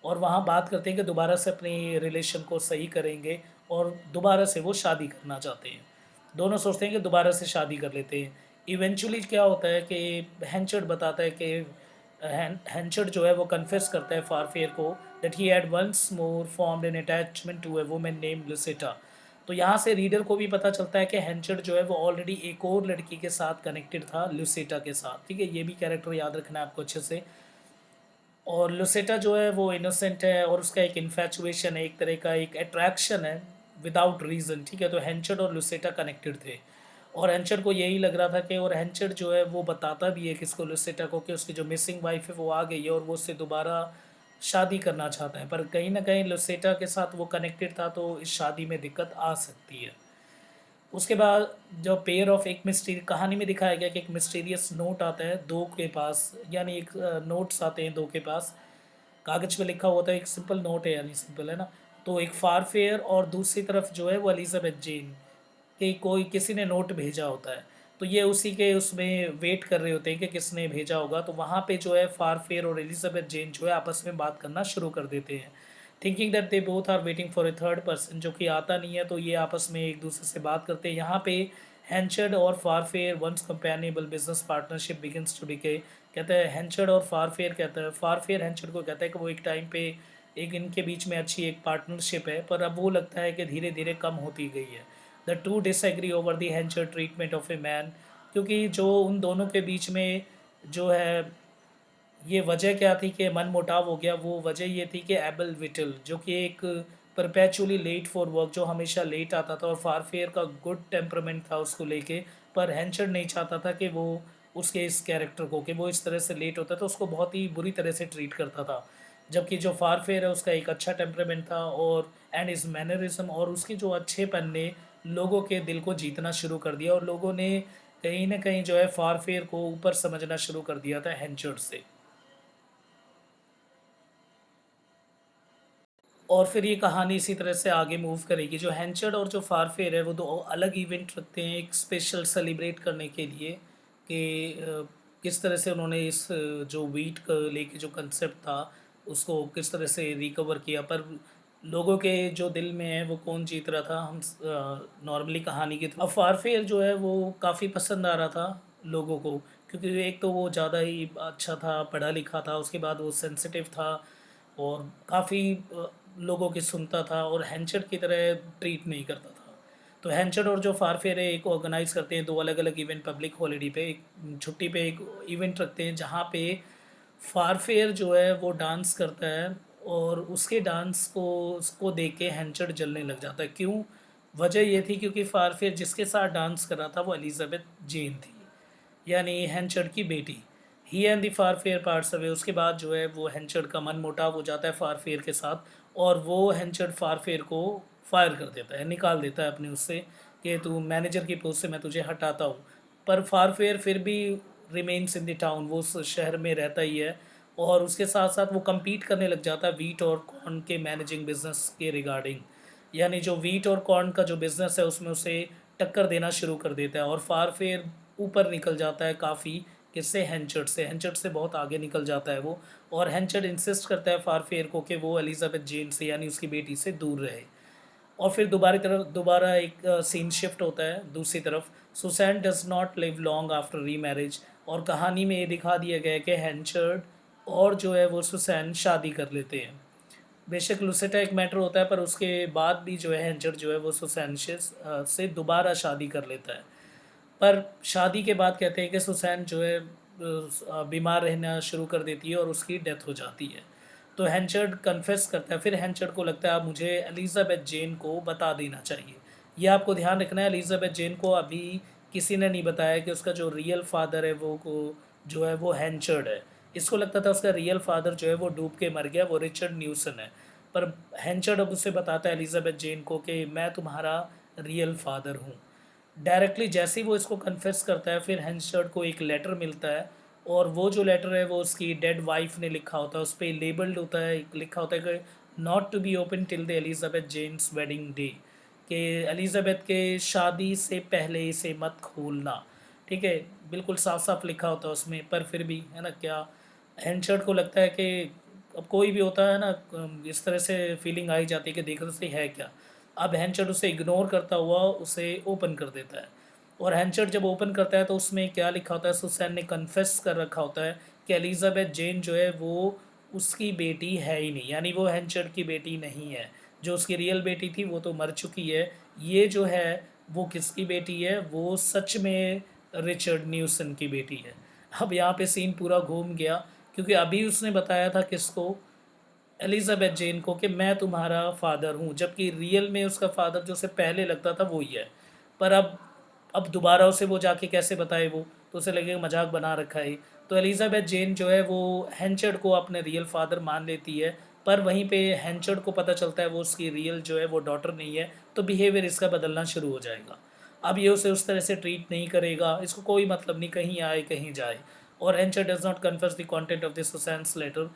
और वहाँ बात करते हैं कि दोबारा से अपनी रिलेशन को सही करेंगे, और दोबारा से वो शादी करना चाहते हैं। दोनों सोचते हैं कि दोबारा से शादी कर लेते हैं। इवेंचुअली क्या होता है कि हैंचर्ड बताता है कि हैंचर्ड जो है वो कन्फेस करता है फारफेयर को that he had once more formed an attachment to a woman name Lucetta. तो यहाँ से रीडर को भी पता चलता है कि हैंचर्ड जो है वो ऑलरेडी एक और लड़की के साथ कनेक्टेड था, लुसिटा के साथ, ठीक है। ये भी कैरेक्टर याद रखना है आपको अच्छे से। और लुसेटा जो है वो इनोसेंट है और उसका एक इन्फैचुएशन है, एक तरह का एक अट्रैक्शन है विदाउट रीज़न, ठीक है। तो हैंचर्ड और लुसेटा कनेक्टेड थे और हैंचर्ड को यही लग रहा था कि, और हैंचर्ड जो है वो बताता भी है किसको, लुसेटा को, कि उसकी जो मिसिंग वाइफ है वो आ गई है और वो उससे दोबारा शादी करना चाहता है। पर कहीं ना कहीं लुसेटा के साथ वो कनेक्टेड था, तो इस शादी में दिक्कत आ सकती है। उसके बाद जो पेयर ऑफ एक मिस्ट्री कहानी में दिखाया गया कि एक मिस्टीरियस नोट आता है दो के पास, यानी एक नोट्स आते हैं दो के पास, कागज़ पे लिखा होता है, एक सिंपल नोट है, यानी सिंपल है ना। तो एक फारफेयर और दूसरी तरफ जो है वो एलिजाबेथ जेन कि कोई किसी ने नोट भेजा होता है। तो ये उसी के उसमें वेट कर रहे होते हैं कि किसने भेजा होगा। तो वहाँ पे जो है फारफेयर और एलिजाबेथ जेन जो है आपस में बात करना शुरू कर देते हैं, thinking that they both are waiting for a third person, जो कि आता नहीं है। तो ये आपस में एक दूसरे से बात करते हैं। यहाँ पे हैंचर्ड और Farfrae once companionable business partnership begins to decay. कहते हैं हैंचर्ड और फारफेयर, कहता है फारफेयर हैंचर्ड को कहता है कि वो एक टाइम पे एक इनके बीच में अच्छी एक पार्टनरशिप है, पर अब वो लगता है कि धीरे धीरे कम होती गई है। The two disagree over the Henchard treatment of a man, क्योंकि जो उन दोनों के बीच में जो है, ये वजह क्या थी कि मन मुटाव हो गया, वो वजह ये थी कि एबल विटल जो कि एक परपेचुअली लेट फॉर वर्क, जो हमेशा लेट आता था, और फारफेयर का गुड टेम्परामेंट था उसको लेके, पर हैंचर्ड नहीं चाहता था कि वो उसके इस कैरेक्टर को, कि वो इस तरह से लेट होता था, उसको बहुत ही बुरी तरह से ट्रीट करता था। जबकि जो फारफेयर है उसका एक अच्छा टेम्परामेंट था और एंड इस मैनरिज्म और उसकी जो अच्छेपन ने लोगों के दिल को जीतना शुरू कर दिया, और लोगों ने कहीं ना कहीं जो है फारफेयर को ऊपर समझना शुरू कर दिया था हैंचर्ड से। और फिर ये कहानी इसी तरह से आगे मूव करेगी। जो हैंचर्ड और जो फारफेयर है वो दो अलग इवेंट रखते हैं एक स्पेशल सेलिब्रेट करने के लिए, कि किस तरह से उन्होंने इस जो वीट का लेके जो कंसेप्ट था उसको किस तरह से रिकवर किया। पर लोगों के जो दिल में है वो कौन जीत रहा था, हम नॉर्मली कहानी के थ्रू। अब फारफेयर जो है वो काफ़ी पसंद आ रहा था लोगों को, क्योंकि एक तो वो ज़्यादा ही अच्छा था, पढ़ा लिखा था, उसके बाद वो सेंसिटिव था और काफ़ी लोगों की सुनता था, और हैंचर्ड की तरह ट्रीट नहीं करता था। तो हैंचर्ड और जो फारफेयर है एक ऑर्गेनाइज करते हैं दो अलग अलग इवेंट पब्लिक हॉलीडे पे, एक छुट्टी पे एक इवेंट रखते हैं जहाँ पे फारफेयर जो है वो डांस करता है, और उसके डांस को उसको देख के हैंचर्ड जलने लग जाता है। क्यों? वजह ये थी क्योंकि फारफेयर जिसके साथ डांस कर रहा था वो एलिजाबेथ जेन थी, यानी हैंचर्ड की बेटी। ही एंड दी फारफेयर पार्ट्स अवे, उसके बाद जो है वो हैंचर्ड का मन मुटाव हो जाता है फारफेयर के साथ, और वो हैंचर्ड फारफेयर को फायर कर देता है, निकाल देता है अपने उससे, कि तू मैनेजर की पोस्ट से मैं तुझे हटाता हूँ। पर फारफेयर फिर भी रिमेन्स इन द टाउन, वो उस शहर में रहता ही है, और उसके साथ साथ वो compete करने लग जाता है वीट और कॉर्न के मैनेजिंग बिजनेस के रिगार्डिंग, यानी जो वीट और कॉर्न का जो बिज़नेस है उसमें उसे टक्कर देना शुरू कर देता है, और फारफेयर ऊपर निकल जाता है काफ़ी, किससे, हैंचर्ड से बहुत आगे निकल जाता है वो। और हैंचर्ड इंसिस्ट करता है फारफेयर को कि वो एलिजाबेथ जेन से यानी उसकी बेटी से दूर रहे। और फिर दोबारा एक सीन शिफ्ट होता है दूसरी तरफ। Susan does not live long after री मैरिज, और कहानी में ये दिखा दिया गया है कि हैंचर्ड और जो है वो सुसैन शादी कर लेते हैं। बेशक लुसेटा एक मैटर होता है, पर उसके बाद भी जो है हैंचर्ड जो है वो सुसैन से दोबारा शादी कर लेता है। पर शादी के बाद कहते हैं कि सुसैन जो है बीमार रहना शुरू कर देती है और उसकी डेथ हो जाती है। तो हैंचर्ड कन्फेस करता है, फिर हैंचर्ड को लगता है अब मुझे एलिजाबेथ जेन को बता देना चाहिए। ये आपको ध्यान रखना है, एलिजाबेथ जेन को अभी किसी ने नहीं बताया कि उसका जो रियल फादर है वो को जो है वो हैंचर्ड है। इसको लगता था उसका रियल फादर जो है वो डूब के मर गया, वो रिचर्ड न्यूसन है। पर हैंचर्ड अब उसे बताता है एलिजाबेथ जेन को कि मैं तुम्हारा रियल फादर हूँ। डायरेक्टली जैसे ही वो इसको कन्फेस करता है, फिर हैंसर्ड को एक लेटर मिलता है, और वो जो लेटर है वो उसकी डेड वाइफ ने लिखा होता है। उस पर लेबल्ड होता है, लिखा होता है कि not to be open till the Elizabeth Jane's wedding day, कि एलिजाबेथ के शादी से पहले इसे मत खोलना। ठीक है, बिल्कुल साफ साफ लिखा होता है उसमें। पर फिर भी है ना, क्या हैंसर्ड को लगता है कि अब कोई भी होता है ना, इस तरह से फीलिंग आई जाती है कि देखो से है क्या। अब हैंचर्ड उसे इग्नोर करता हुआ उसे ओपन कर देता है। और हैंचर्ड जब ओपन करता है तो उसमें क्या लिखा होता है, सुसैन ने कन्फेस कर रखा होता है कि एलिजाबेथ जेन जो है वो उसकी बेटी है ही नहीं, यानी वो हैंचर्ड की बेटी नहीं है। जो उसकी रियल बेटी थी वो तो मर चुकी है। ये जो है वो किसकी बेटी है, वो सच में रिचर्ड न्यूसन की बेटी है। अब यहाँ पे सीन पूरा घूम गया, क्योंकि अभी उसने बताया था किसको, एलिजाबेथ जेन को, कि मैं तुम्हारा फादर हूँ, जबकि रियल में उसका फादर जो उसे पहले लगता था वो ही है। पर अब दोबारा उसे वो जाके कैसे बताए, वो तो उसे लगेगा मजाक बना रखा है। तो एलिजाबेथ जेन जो है वो हैंचर्ड को अपने रियल फादर मान लेती है। पर वहीं पे हैंचर्ड को पता चलता है वो उसकी रियल जो है वो डॉटर नहीं है, तो बिहेवियर इसका बदलना शुरू हो जाएगा। अब ये उसे उस तरह से ट्रीट नहीं करेगा, इसको कोई मतलब नहीं, कहीं आए कहीं जाए। और Henchard does not confess the content of this Susan's letter.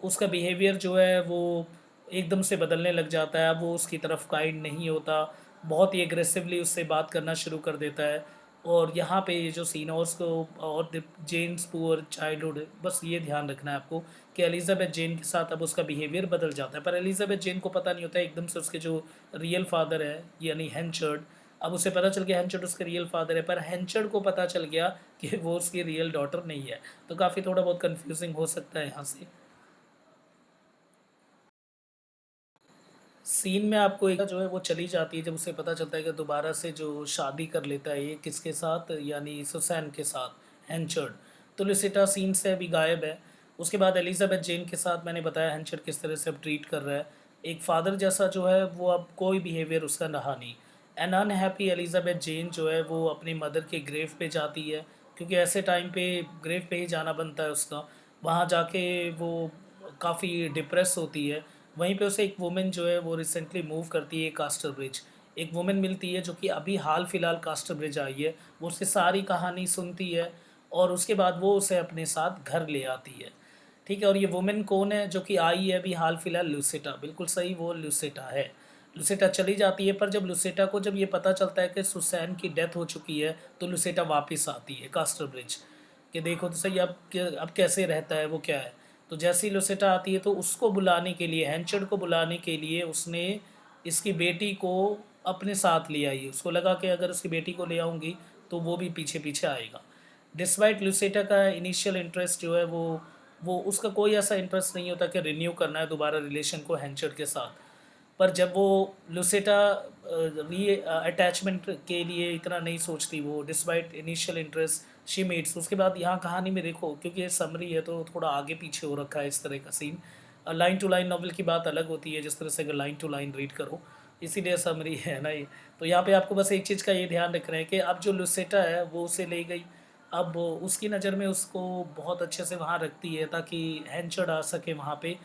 उसका बिहेवियर जो है वो एकदम से बदलने लग जाता है। अब वो उसकी तरफ काइंड नहीं होता, बहुत ही एग्रेसिवली उससे बात करना शुरू कर देता है। और यहाँ पे ये जो सीन है उसको, और द जेन्स पुअर चाइल्डहुड, बस ये ध्यान रखना है आपको कि एलिजाबेथ जेन के साथ अब उसका बिहेवियर बदल जाता है। पर एलिजाबेथ जेन को पता नहीं होता है, एकदम से उसके जो रियल फादर है यानी हैंचर्ड, अब उसे पता चल गया हैंचर्ड उसके रियल फादर है, पर हैंचर्ड को पता चल गया कि वो उसकी रियल डॉटर नहीं है। तो काफ़ी थोड़ा बहुत कन्फ्यूजिंग हो सकता है यहाँ से। सीन में आपको एक जो है वो चली जाती है जब उसे पता चलता है कि दोबारा से जो शादी कर लेता है ये किसके साथ, यानी सुसैन के साथ, हैंचर्ड। तो लिसिटा सीन से अभी गायब है। उसके बाद एलिजाबेथ जेन के साथ मैंने बताया हैंचर्ड किस तरह से अब ट्रीट कर रहा है, एक फादर जैसा जो है वो, अब कोई बिहेवियर उसका रहा नहीं। एन अनहैप्पी एलिजाबेथ जेन जो है वो अपनी मदर के ग्रेव पे जाती है, क्योंकि ऐसे टाइम पे ग्रेव पे ही जाना बनता है उसका। वहाँ जाके वो काफ़ी डिप्रेस होती है। वहीं पे उसे एक वुमेन जो है वो रिसेंटली मूव करती है कास्टर ब्रिज। एक वुमेन मिलती है जो कि अभी हाल फिलहाल कास्टर ब्रिज आई है। वो उससे सारी कहानी सुनती है और उसके बाद वो उसे अपने साथ घर ले आती है। ठीक है, और ये वुमेन कौन है जो कि आई है अभी हाल फिलहाल, लुसेटा, बिल्कुल सही, वो लुसेटा है। लुसेटा चली जाती है, पर जब लुसेटा को जब ये पता चलता है कि सुसैन की डेथ हो चुकी है, तो लुसेटा वापस आती है कास्टर ब्रिज, कि देखो तो सही अब कैसे रहता है वो, क्या है। तो जैसे ही लुसेटा आती है तो उसको बुलाने के लिए, हैंचर्ड को बुलाने के लिए उसने इसकी बेटी को अपने साथ ले आई। उसको लगा कि अगर उसकी बेटी को ले आऊँगी तो वो भी पीछे पीछे आएगा। डिस्पाइट लुसेटा का इनिशियल इंटरेस्ट जो है वो उसका कोई ऐसा इंटरेस्ट नहीं होता कि रिन्यू करना है दोबारा रिलेशन को हैंचर्ड के साथ। पर जब वो लुसेटा री अटैचमेंट के लिए इतना नहीं सोचती, वो despite initial interest she meets, उसके बाद यहाँ कहानी में देखो, क्योंकि ये समरी है तो थोड़ा आगे पीछे हो रखा है इस तरह का scene. Line to line novel की बात अलग होती है, जिस तरह से अगर लाइन टू लाइन रीड करो, इसीलिए समरी है ना ये। तो यहाँ पे आपको बस एक चीज़ का ये ध्यान रखना है कि अब जो लुसेटा है वो उसे ले गई। अब उसकी नज़र में उसको बहुत अच्छे से वहाँ रखती है ताकि हैंचर्ड आ सके वहाँ पे।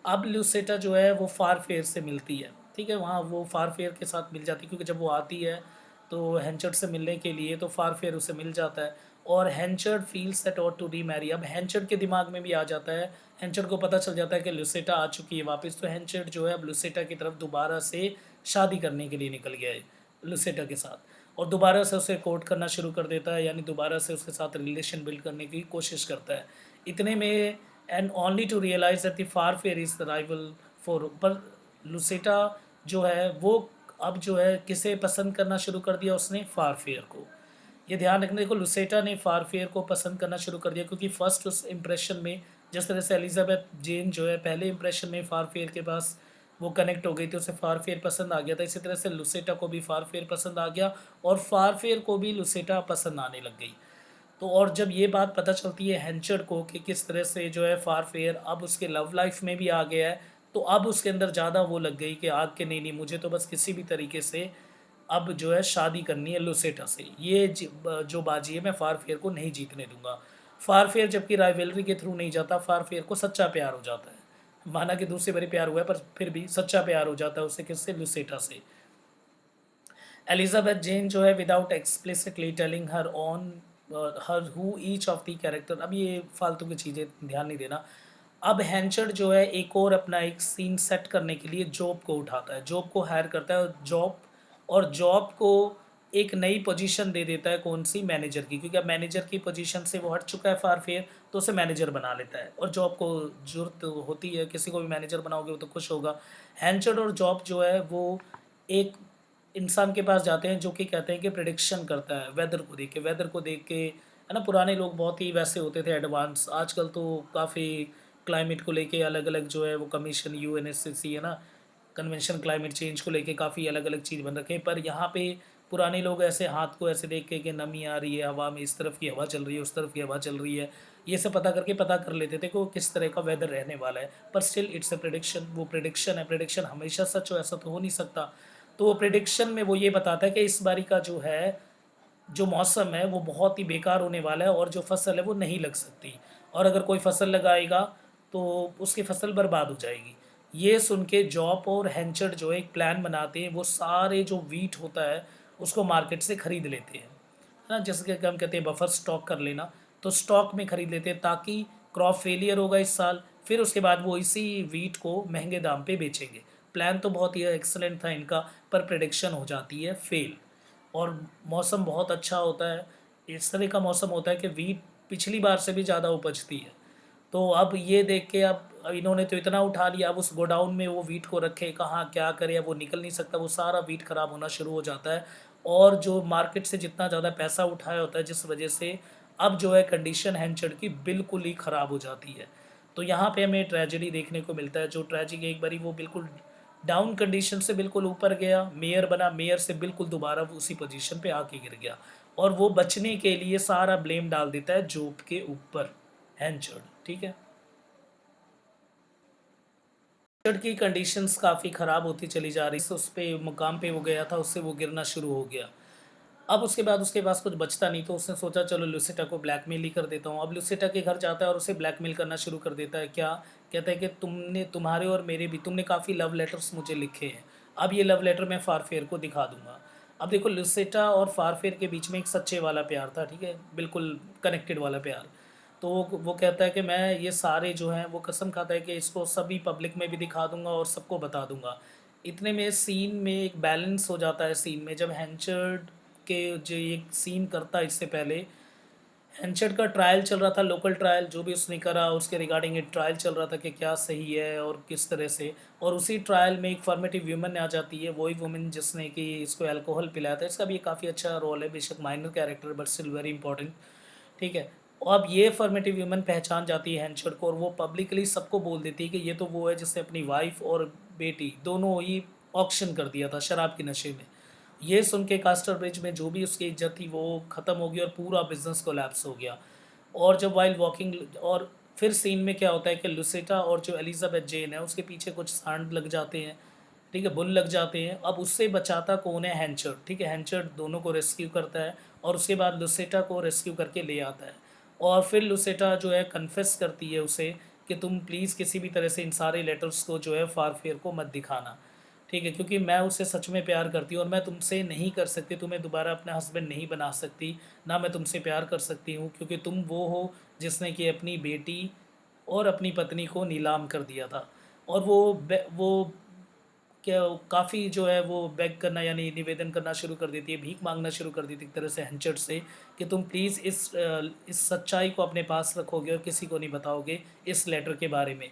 अब लुसेटा जो है वो फारफेयर से मिलती है। ठीक है, वहाँ वो फारफेयर के साथ मिल जाती है, क्योंकि जब वो आती है तो हैंचर्ड से मिलने के लिए तो फारफेयर उसे मिल जाता है। और Henchard feels that ought to remarry, अब हैंचर्ड के दिमाग में भी आ जाता है, हैंचर्ड को पता चल जाता है कि लुसेटा आ चुकी है वापस। तो हैंचर्ड जो है अब लुसेटा की तरफ दोबारा से शादी करने के लिए निकल गया है लुसेटा के साथ। और दोबारा से उसे कोर्ट करना शुरू कर देता है, यानी दोबारा से उसके साथ रिलेशन बिल्ड करने की कोशिश करता है। इतने में and only to realize that the Farfrae is the rival for, पर लुसेटा जो है वो अब जो है किसे पसंद करना शुरू कर दिया उसने, फारफेयर को। ये ध्यान रखने को लुसेटा ने फारफेयर को पसंद करना शुरू कर दिया, क्योंकि फर्स्ट उस इम्प्रेशन में जिस तरह से एलिजाबेथ जेन जो है पहले इम्प्रेशन में फारफेयर के पास वो कनेक्ट हो गई थी, उसे फारफेयर पसंद आ गया था, इसी तरह से लुसेटा को भी फारफेयर पसंद आ गया और फारफेयर को भी लुसेटा पसंद आने लग गई। तो और जब ये बात पता चलती है हैंचर्ड को कि किस तरह से जो है फारफेयर अब उसके लव लाइफ में भी आ गया है, तो अब उसके अंदर ज़्यादा वो लग गई कि आग के नहीं नहीं, मुझे तो बस किसी भी तरीके से अब जो है शादी करनी है लुसेटा से, ये जो बाजी है मैं फारफेयर को नहीं जीतने दूंगा। फारफेयर जबकि राइवलरी के थ्रू नहीं जाता, फारफेयर को सच्चा प्यार हो जाता है, माना कि दूसरे बारी प्यार हुआ है पर फिर भी सच्चा प्यार हो जाता है उससे, किससे, लुसेटा से। एलिजाबेथ जेन जो है without explicitly telling her on her who each of the character, अब ये फालतू की चीज़ें ध्यान नहीं देना। अब हैंचर्ड जो है एक और अपना एक सीन सेट करने के लिए जॉब को उठाता है, जॉब को हायर करता है, और जॉब को एक नई पोजीशन दे देता है, कौन सी, मैनेजर की, क्योंकि अब मैनेजर की पोजीशन से वो हट चुका है फारफेयर, तो उसे मैनेजर बना लेता है। और जॉब को जरूरत होती है, किसी को भी मैनेजर बनाओगे वो तो खुश होगा। हैंचर्ड और जॉब जो है वो एक इंसान के पास जाते हैं जो कि कहते हैं कि प्रिडिक्शन करता है वेदर को देख के, है ना। पुराने लोग बहुत ही वैसे होते थे एडवांस, आजकल तो काफ़ी क्लाइमेट को लेके अलग अलग जो है वो कमीशन यूएनएससी है ना, कन्वेंशन क्लाइमेट चेंज को लेके काफ़ी अलग अलग चीज़ बन रखे हैं। पर यहाँ पे पुराने लोग ऐसे हाथ को ऐसे देख के कि नमी आ रही है हवा में, इस तरफ की हवा चल रही है, उस तरफ की हवा चल रही है, ये सब पता करके पता कर लेते थे कि वो किस तरह का वेदर रहने वाला है। पर स्टिल इट्स अ प्रिडिक्शन, वो प्रिडिक्शन है, प्रिडिक्शन हमेशा सच हो ऐसा तो हो नहीं सकता। तो वो प्रिडिक्शन में वो ये बताता है कि इस बारी का जो है जो मौसम है वो बहुत ही बेकार होने वाला है और जो फसल है वो नहीं लग सकती, और अगर कोई फसल लगाएगा तो उसकी फसल बर्बाद हो जाएगी। ये सुन के जॉब और हैंचर्ड जो है एक प्लान बनाते हैं, वो सारे जो वीट होता है उसको मार्केट से ख़रीद लेते हैं, है ना, जैसे कि हम कहते हैं बफर स्टॉक कर लेना, तो स्टॉक में ख़रीद लेते हैं ताकि क्रॉप फेलियर होगा इस साल, फिर उसके बाद वो इसी वीट को महंगे दाम पे बेचेंगे। प्लान तो बहुत ही एक्सलेंट था इनका, पर प्रिडिक्शन हो जाती है फेल। और मौसम बहुत अच्छा होता है, इस तरह का मौसम होता है कि वीट पिछली बार से भी ज़्यादा उपजती है। तो अब ये देख के अब इन्होंने तो इतना उठा लिया, अब उस गोडाउन में वो वीट को रखे कहाँ, क्या करे, अब वो निकल नहीं सकता, वो सारा वीट ख़राब होना शुरू हो जाता है। और जो मार्केट से जितना ज़्यादा पैसा उठाया होता है, जिस वजह से अब जो है कंडीशन हैंचर्ड की बिल्कुल ही ख़राब हो जाती है। तो यहाँ पे हमें ट्रेजेडी देखने को मिलता है, जो ट्रेजिक एक बारी वो बिल्कुल डाउन कंडीशन से बिल्कुल ऊपर गया, मेयर बना, मेयर से बिल्कुल दोबारा वो उसी पोजीशन पे आके गिर गया, और वो बचने के लिए सारा ब्लेम डाल देता है जॉब के ऊपर, हैंचर्ड, ठीक है। हैंचर्ड की कंडीशंस काफ़ी ख़राब होती चली जा रही, तो उस पे मुकाम पे वो गया था, उससे वो गिरना शुरू हो गया। अब उसके बाद उसके पास कुछ बचता नहीं, तो उसने सोचा चलो लुसिटा को ब्लैकमेल ही कर देता हूँ। अब लुसिटा के घर जाता है और उसे ब्लैकमेल करना शुरू कर देता है। क्या कहता है कि तुम्हारे और मेरे भी, तुमने काफ़ी लव लेटर्स मुझे लिखे हैं, अब ये लव लेटर मैं फारफेयर को दिखा दूंगा। अब देखो लुसिटा और फारफेयर के बीच में एक सच्चे वाला प्यार था, ठीक है, बिल्कुल कनेक्टेड वाला प्यार। तो वो कहता है कि मैं ये सारे जो हैं, वो कसम खाता है कि इसको सभी पब्लिक में भी दिखा दूंगा और सबको बता दूंगा। इतने में सीन में एक बैलेंस हो जाता है, सीन में जब हैंचर्ड के जो एक सीन करता है, इससे पहले हैंचर्ड का ट्रायल चल रहा था, लोकल ट्रायल जो भी उसने करा उसके रिगार्डिंग एक ट्रायल चल रहा था कि क्या सही है और किस तरह से। और उसी ट्रायल में एक फॉर्मेटिव वुमन आ जाती है, वही वुमन जिसने कि इसको अल्कोहल पिलाया था। इसका भी काफ़ी अच्छा रोल है, बेशक minor character but still very important, ठीक है। और अब ये फॉर्मेटिव वुमन पहचान जाती है हैंचर्ड को, और वो पब्लिकली सबको बोल देती है कि ये तो वो है जिसने अपनी वाइफ और बेटी दोनों ही ऑक्शन कर दिया था शराब के नशे में। ये सुन के कास्टर ब्रिज में जो भी उसकी इज्जत थी वो ख़त्म हो गई और पूरा बिजनेस कोलैप्स हो गया। और जब वाइल वॉकिंग, और फिर सीन में क्या होता है कि लुसेटा और जो एलिजाबेथ जेन है उसके पीछे कुछ सांड लग जाते हैं, ठीक है, बुल लग जाते हैं। अब उससे बचाता कौन है, हैंचर्ड, ठीक है। हैंचर्ड दोनों को रेस्क्यू करता है और उसके बाद लुसेटा को रेस्क्यू करके ले आता है। और फिर लुसेटा जो है कन्फेस करती है उसे कि तुम प्लीज़ किसी भी तरह से इन सारे लेटर्स को जो है फारफेयर को मत दिखाना, ठीक है, क्योंकि मैं उससे सच में प्यार करती हूँ और मैं तुमसे नहीं कर सकती, तुम्हें दोबारा अपना हस्बैंड नहीं बना सकती, ना मैं तुमसे प्यार कर सकती हूँ, क्योंकि तुम वो हो जिसने कि अपनी बेटी और अपनी पत्नी को नीलाम कर दिया था। और वो क्या काफ़ी जो है वो बेग करना यानी निवेदन करना शुरू कर देती है, भीख माँगना शुरू कर देती है एक तरह से हेंचर्ड से कि तुम प्लीज़ इस सच्चाई को अपने पास रखोगे और किसी को नहीं बताओगे इस लेटर के बारे में।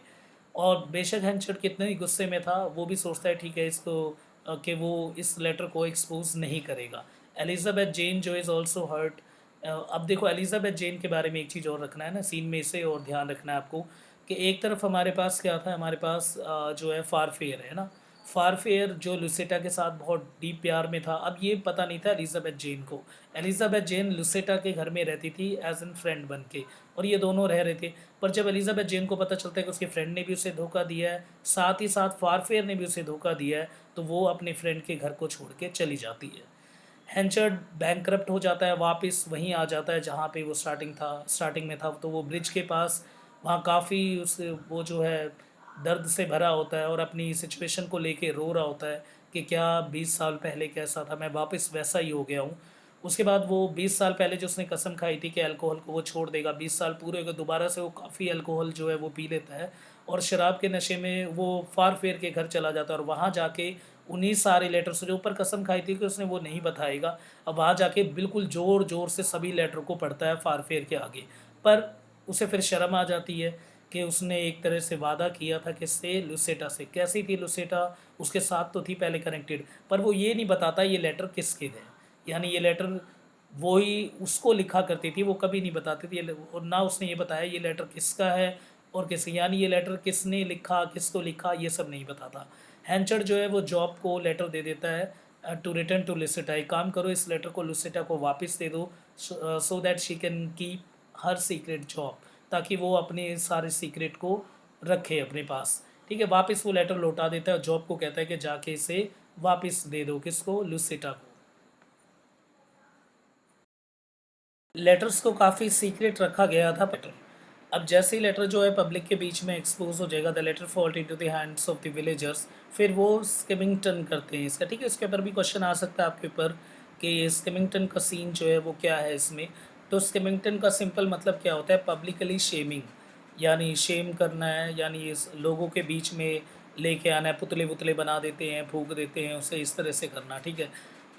और बेशक हेंचर्ड कितने ही गुस्से में था, वो भी सोचता है ठीक है इसको कि वो इस लेटर को एक्सपोज़ नहीं करेगा। एलिज़ाबेथ जेन जो इज़ ऑल्सो हर्ट। अब देखो एलिज़ाबेथ जेन के बारे में एक चीज़ और रखना है ना सीन में, इसे और ध्यान रखना है आपको कि एक तरफ हमारे पास क्या था, हमारे पास जो है फारफेयर है ना, फारफेयर जो लुसेटा के साथ बहुत डीप प्यार में था। अब ये पता नहीं था एलिज़ाबेथ जेन को। एलिज़ाबेथ जेन लुसेटा के घर में रहती थी एज़ एन फ्रेंड बन के, और ये दोनों रह रहे थे। पर जब एलिज़ाबेथ जेन को पता चलता है कि उसके फ्रेंड ने भी उसे धोखा दिया है, साथ ही साथ फारफेयर ने भी उसे धोखा दिया है, तो वो अपने फ्रेंड के घर को छोड़ के चली जाती है। हेंचर्ड बैंकरप्ट हो जाता है, वापस वहीं आ जाता है जहाँ पे वो स्टार्टिंग में था। तो वो ब्रिज के पास वहाँ काफ़ी उस वो जो है दर्द से भरा होता है और अपनी सिचुएशन को लेके रो रहा होता है कि क्या 20 साल पहले कैसा था, मैं वापस वैसा ही हो गया हूँ। उसके बाद वो 20 साल पहले जो उसने कसम खाई थी कि अल्कोहल को वो छोड़ देगा, 20 साल पूरे हो गए, दोबारा से वो काफ़ी अल्कोहल जो है वो पी लेता है और शराब के नशे में वो फार-फेर के घर चला जाता है और वहाँ जाके उन्हीं सारे लेटर्स जो ऊपर कसम खाई थी कि उसने वो नहीं बताएगा, अब वहाँ जाके बिल्कुल ज़ोर-ज़ोर से सभी लेटर को पढ़ता है फार-फेर के आगे। पर उसे फिर शर्म आ जाती है कि उसने एक तरह से वादा किया था किससे, लुसेटा से। कैसी थी लुसेटा? उसके साथ तो थी पहले कनेक्टेड, पर वो ये नहीं बताता ये लेटर किसके थे। यानी ये लेटर वो ही उसको लिखा करती थी, वो कभी नहीं बताती थी और ना उसने ये बताया ये लेटर किसका है और किससे, यानी ये लेटर किसने लिखा, किसको लिखा, ये सब नहीं बताता। हैंचर जो है वो जॉब को लेटर दे देता है टू रिटर्न टू लुसेटा, एक काम करो इस लेटर को लुसेटा को वापस दे दो so that she can keep her secret job, ताकि वो अपने सारे सीक्रेट को रखे अपने पास। ठीक है, वापस वो लेटर लौटा देता है और जॉब को कहता है कि जाके इसे वापस दे दो, किसको, लुसेटा को। लेटर्स को काफ़ी सीक्रेट रखा गया था लेटर। अब जैसे ही लेटर जो है पब्लिक के बीच में एक्सपोज हो जाएगा, the letter falls into the hands of the villagers, फिर वो स्किमिंगटन करते हैं इसका। ठीक है, इसके ऊपर भी क्वेश्चन आ सकता है आपके ऊपर कि स्किमिंगटन का सीन जो है वो क्या है इसमें। तो स्किमिंगटन का सिंपल मतलब क्या होता है, पब्लिकली शेमिंग, यानी शेम करना है, यानी इस लोगों के बीच में लेके आना है, पुतले वुतले बना देते हैं, फूंक देते हैं उसे, इस तरह से करना। ठीक है,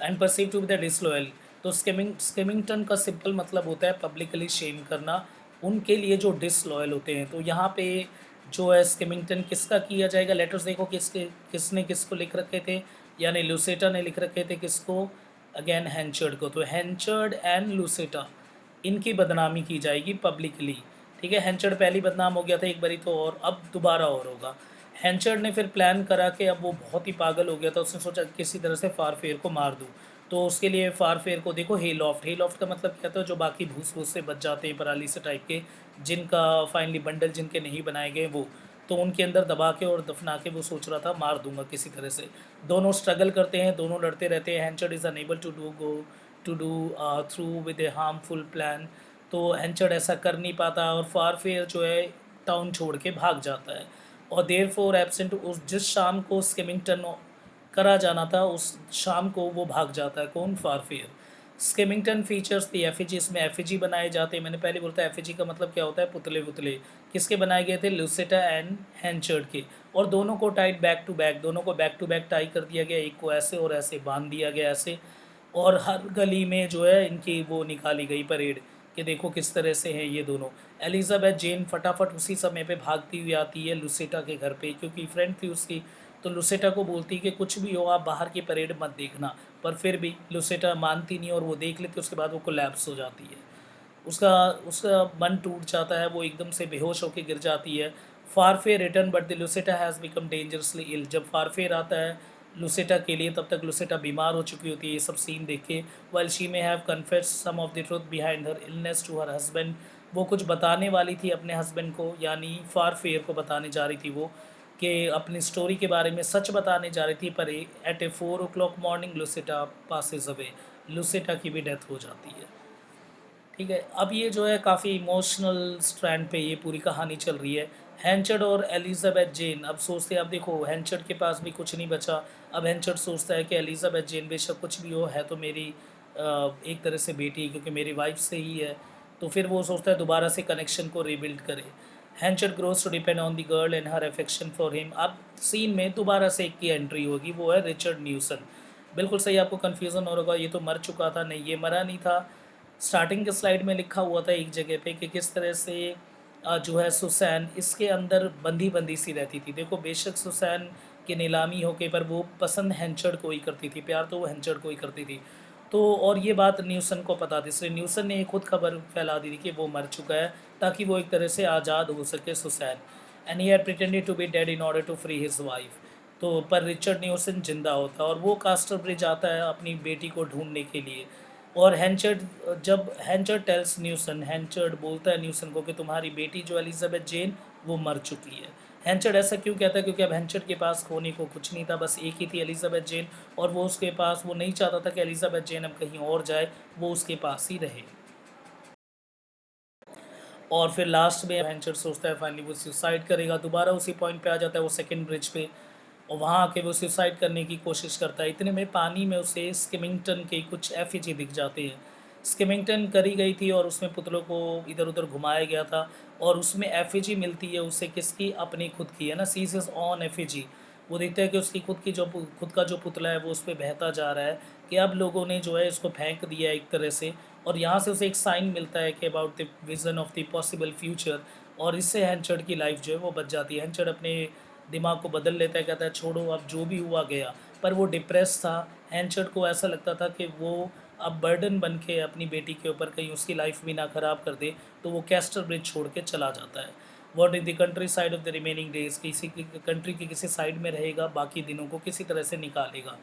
and perceive to be the disloyal. तो स्किमिंगटन का सिंपल मतलब होता है पब्लिकली शेम करना उनके लिए जो डिसलॉयल होते हैं। तो यहाँ पे जो है स्किमिंगटन किसका किया जाएगा, लेटर्स देखो किसने किसको लिख रखे थे, यानी लुसेटा ने लिख रखे थे किसको, अगेन हैंचर्ड को। तो हैंचर्ड एंड लुसेटा, इनकी बदनामी की जाएगी पब्लिकली। ठीक है, हैंचर्ड पहली बदनाम हो गया था एक बारी तो, और अब दोबारा और होगा। हैंचर्ड ने फिर प्लान करा कि अब वो बहुत ही पागल हो गया था, उसने सोचा किसी तरह से फारफेर को मार दूँ। तो उसके लिए फारफेर को देखो, हे लॉफ्ट का मतलब क्या था, जो बाकी भूस भूस से बच जाते हैं पराली से टाइप के, जिनका फाइनली बंडल जिनके नहीं बनाए गए वो, तो उनके अंदर दबा के और दफना के वो सोच रहा था मार दूंगा किसी तरह से। दोनों स्ट्रगल करते हैं, दोनों लड़ते रहते हैं। Henchard is unable to do through with a harmful plan. तो हैंचर्ड ऐसा कर नहीं पाता और फारफेयर जो है टाउन छोड़ के भाग जाता है। और देयर फोर एबसेंट, उस जिस शाम को स्किमिंगटन करा जाना था उस शाम को वो भाग जाता है, कौन, फारफेयर। स्किमिंगटन फीचर्स द एफिजी, इसमें एफिजी बनाए जाते हैं। मैंने पहले बोला था एफिजी का मतलब क्या होता है, पुतले वुतले। किसके बनाए गए थे, लुसेटा एंड हैंचर्ड के। और दोनों को टाइड बैक टू बैक, दोनों को बैक टू बैक टाई कर दिया गया, एक को ऐसे और ऐसे बांध दिया गया ऐसे। और हर गली में जो है इनकी वो निकाली गई परेड कि देखो किस तरह से हैं ये दोनों। एलिज़ाबेथ जेन फटाफट उसी समय पे भागती हुई आती है लुसेटा के घर पे, क्योंकि फ्रेंड थी उसकी। तो लुसेटा को बोलती कि कुछ भी हो आप बाहर की परेड मत देखना, पर फिर भी लुसेटा मानती नहीं और वो देख लेती, उसके बाद वो कोलैप्स हो जाती है। उसका उसका मन टूट जाता है, वो एकदम से बेहोश होकर गिर जाती है। Farfrae return but the Lucetta has become dangerously ill, जब फारफेर आता है लुसेटा के लिए तब तक लुसेटा बीमार हो चुकी होती है। ये सब सीन देख के, while she may have confessed some of the truth behind her illness to her husband, वो कुछ बताने वाली थी अपने हस्बैंड को, यानी फारफेयर को बताने जा रही थी वो कि अपनी स्टोरी के बारे में सच बताने जा रही थी। पर एट ए 4 o'clock मॉर्निंग लुसेटा पासेज अवे, लुसेटा की भी डेथ हो जाती है। ठीक है, अब ये जो है काफ़ी इमोशनल स्ट्रैंड पे ये पूरी कहानी चल रही है। हैंचर्ड और एलिज़ाबेथ जेन अब सोचते हैं, अब देखो हैंचर्ड के पास भी कुछ नहीं बचा। अब हैंचर्ड सोचता है कि एलिज़ाबेथ जेन बेशक कुछ भी हो, है तो मेरी एक तरह से बेटी, क्योंकि मेरी वाइफ से ही है। तो फिर वो सोचता है दोबारा से कनेक्शन को रीबिल्ड करे। Henchard grows to depend on the girl and her affection for him. अब सीन में दोबारा से एक की एंट्री होगी, वो है रिचर्ड न्यूसन। बिल्कुल सही, आपको कन्फ्यूज़न हो रहा होगा ये तो मर चुका था। नहीं, ये मरा नहीं था। स्टार्टिंग के स्लाइड में लिखा हुआ था एक जगह पे कि किस तरह से जो है सुसैन इसके अंदर बंदी बंदी सी रहती थी। देखो बेशक सुसैन की नीलामी होके पर वो पसंद हैंचर्ड को ही करती थी, प्यार तो वो हैंचर्ड को ही करती थी। तो और ये बात न्यूसन को पता थी, इसलिए न्यूसन ने खुद खबर फैला दी थी कि वो मर चुका है, ताकि वो एक तरह से आज़ाद हो सके Susan. And he had pretended to be dead in order to free his wife. तो पर रिचर्ड न्यूसन जिंदा होता है और वो कास्टर ब्रिज आता है अपनी बेटी को ढूंढने के लिए। और हैंचर्ड, जब हैंचर्ड टेल्स न्यूसन, हैंचर्ड बोलता है न्यूसन को कि तुम्हारी बेटी जो एलिजाबेथ जेन वो मर चुकी है। हैंचर्ड ऐसा क्यों कहता है? क्योंकि अब हैंचर्ड के पास खोने को कुछ नहीं था, बस एक ही थी एलिजाबेथ जेन, और वो उसके पास, वो नहीं चाहता था कि एलिजाबेथ जेन अब कहीं और जाए, वो उसके पास ही रहे। और फिर लास्ट में हैंचर्ड सोचता है फाइनली वो सुसाइड करेगा। दोबारा उसी पॉइंट पे आ जाता है वो सेकंड ब्रिज पे, और वहाँ आके वो सुसाइड करने की कोशिश करता है। इतने में पानी में उसे स्किमिंगटन के कुछ एफिजी दिख जाते हैं। स्किमिंगटन करी गई थी और उसमें पुतलों को इधर उधर घुमाया गया था, और उसमें एफिजी मिलती है उसे, किसकी? अपनी खुद की, है ना, सीज इज ऑन एफिजी। वो देखता है कि उसकी खुद का जो पुतला है वो उस पर बहता जा रहा है, कि अब लोगों ने जो है इसको फेंक दिया एक तरह से। और यहाँ से उसे एक साइन मिलता है कि about the vision of the possible future, और इससे हैंचर्ड की लाइफ जो है वो बच जाती है। हैंचर्ड अपने दिमाग को बदल लेता है, कहता है छोड़ो अब जो भी हुआ गया। पर वो डिप्रेस था। हैंचर्ड को ऐसा लगता था कि वो अब बर्डन बन के अपनी बेटी के ऊपर कहीं उसकी लाइफ भी ना ख़राब कर दे, तो वो कैस्टर ब्रिज छोड़ के चला जाता है। What in the country side of the remaining days, किसी की कंट्री के किसी साइड में रहेगा, बाकी दिनों को किसी तरह से निकालेगा।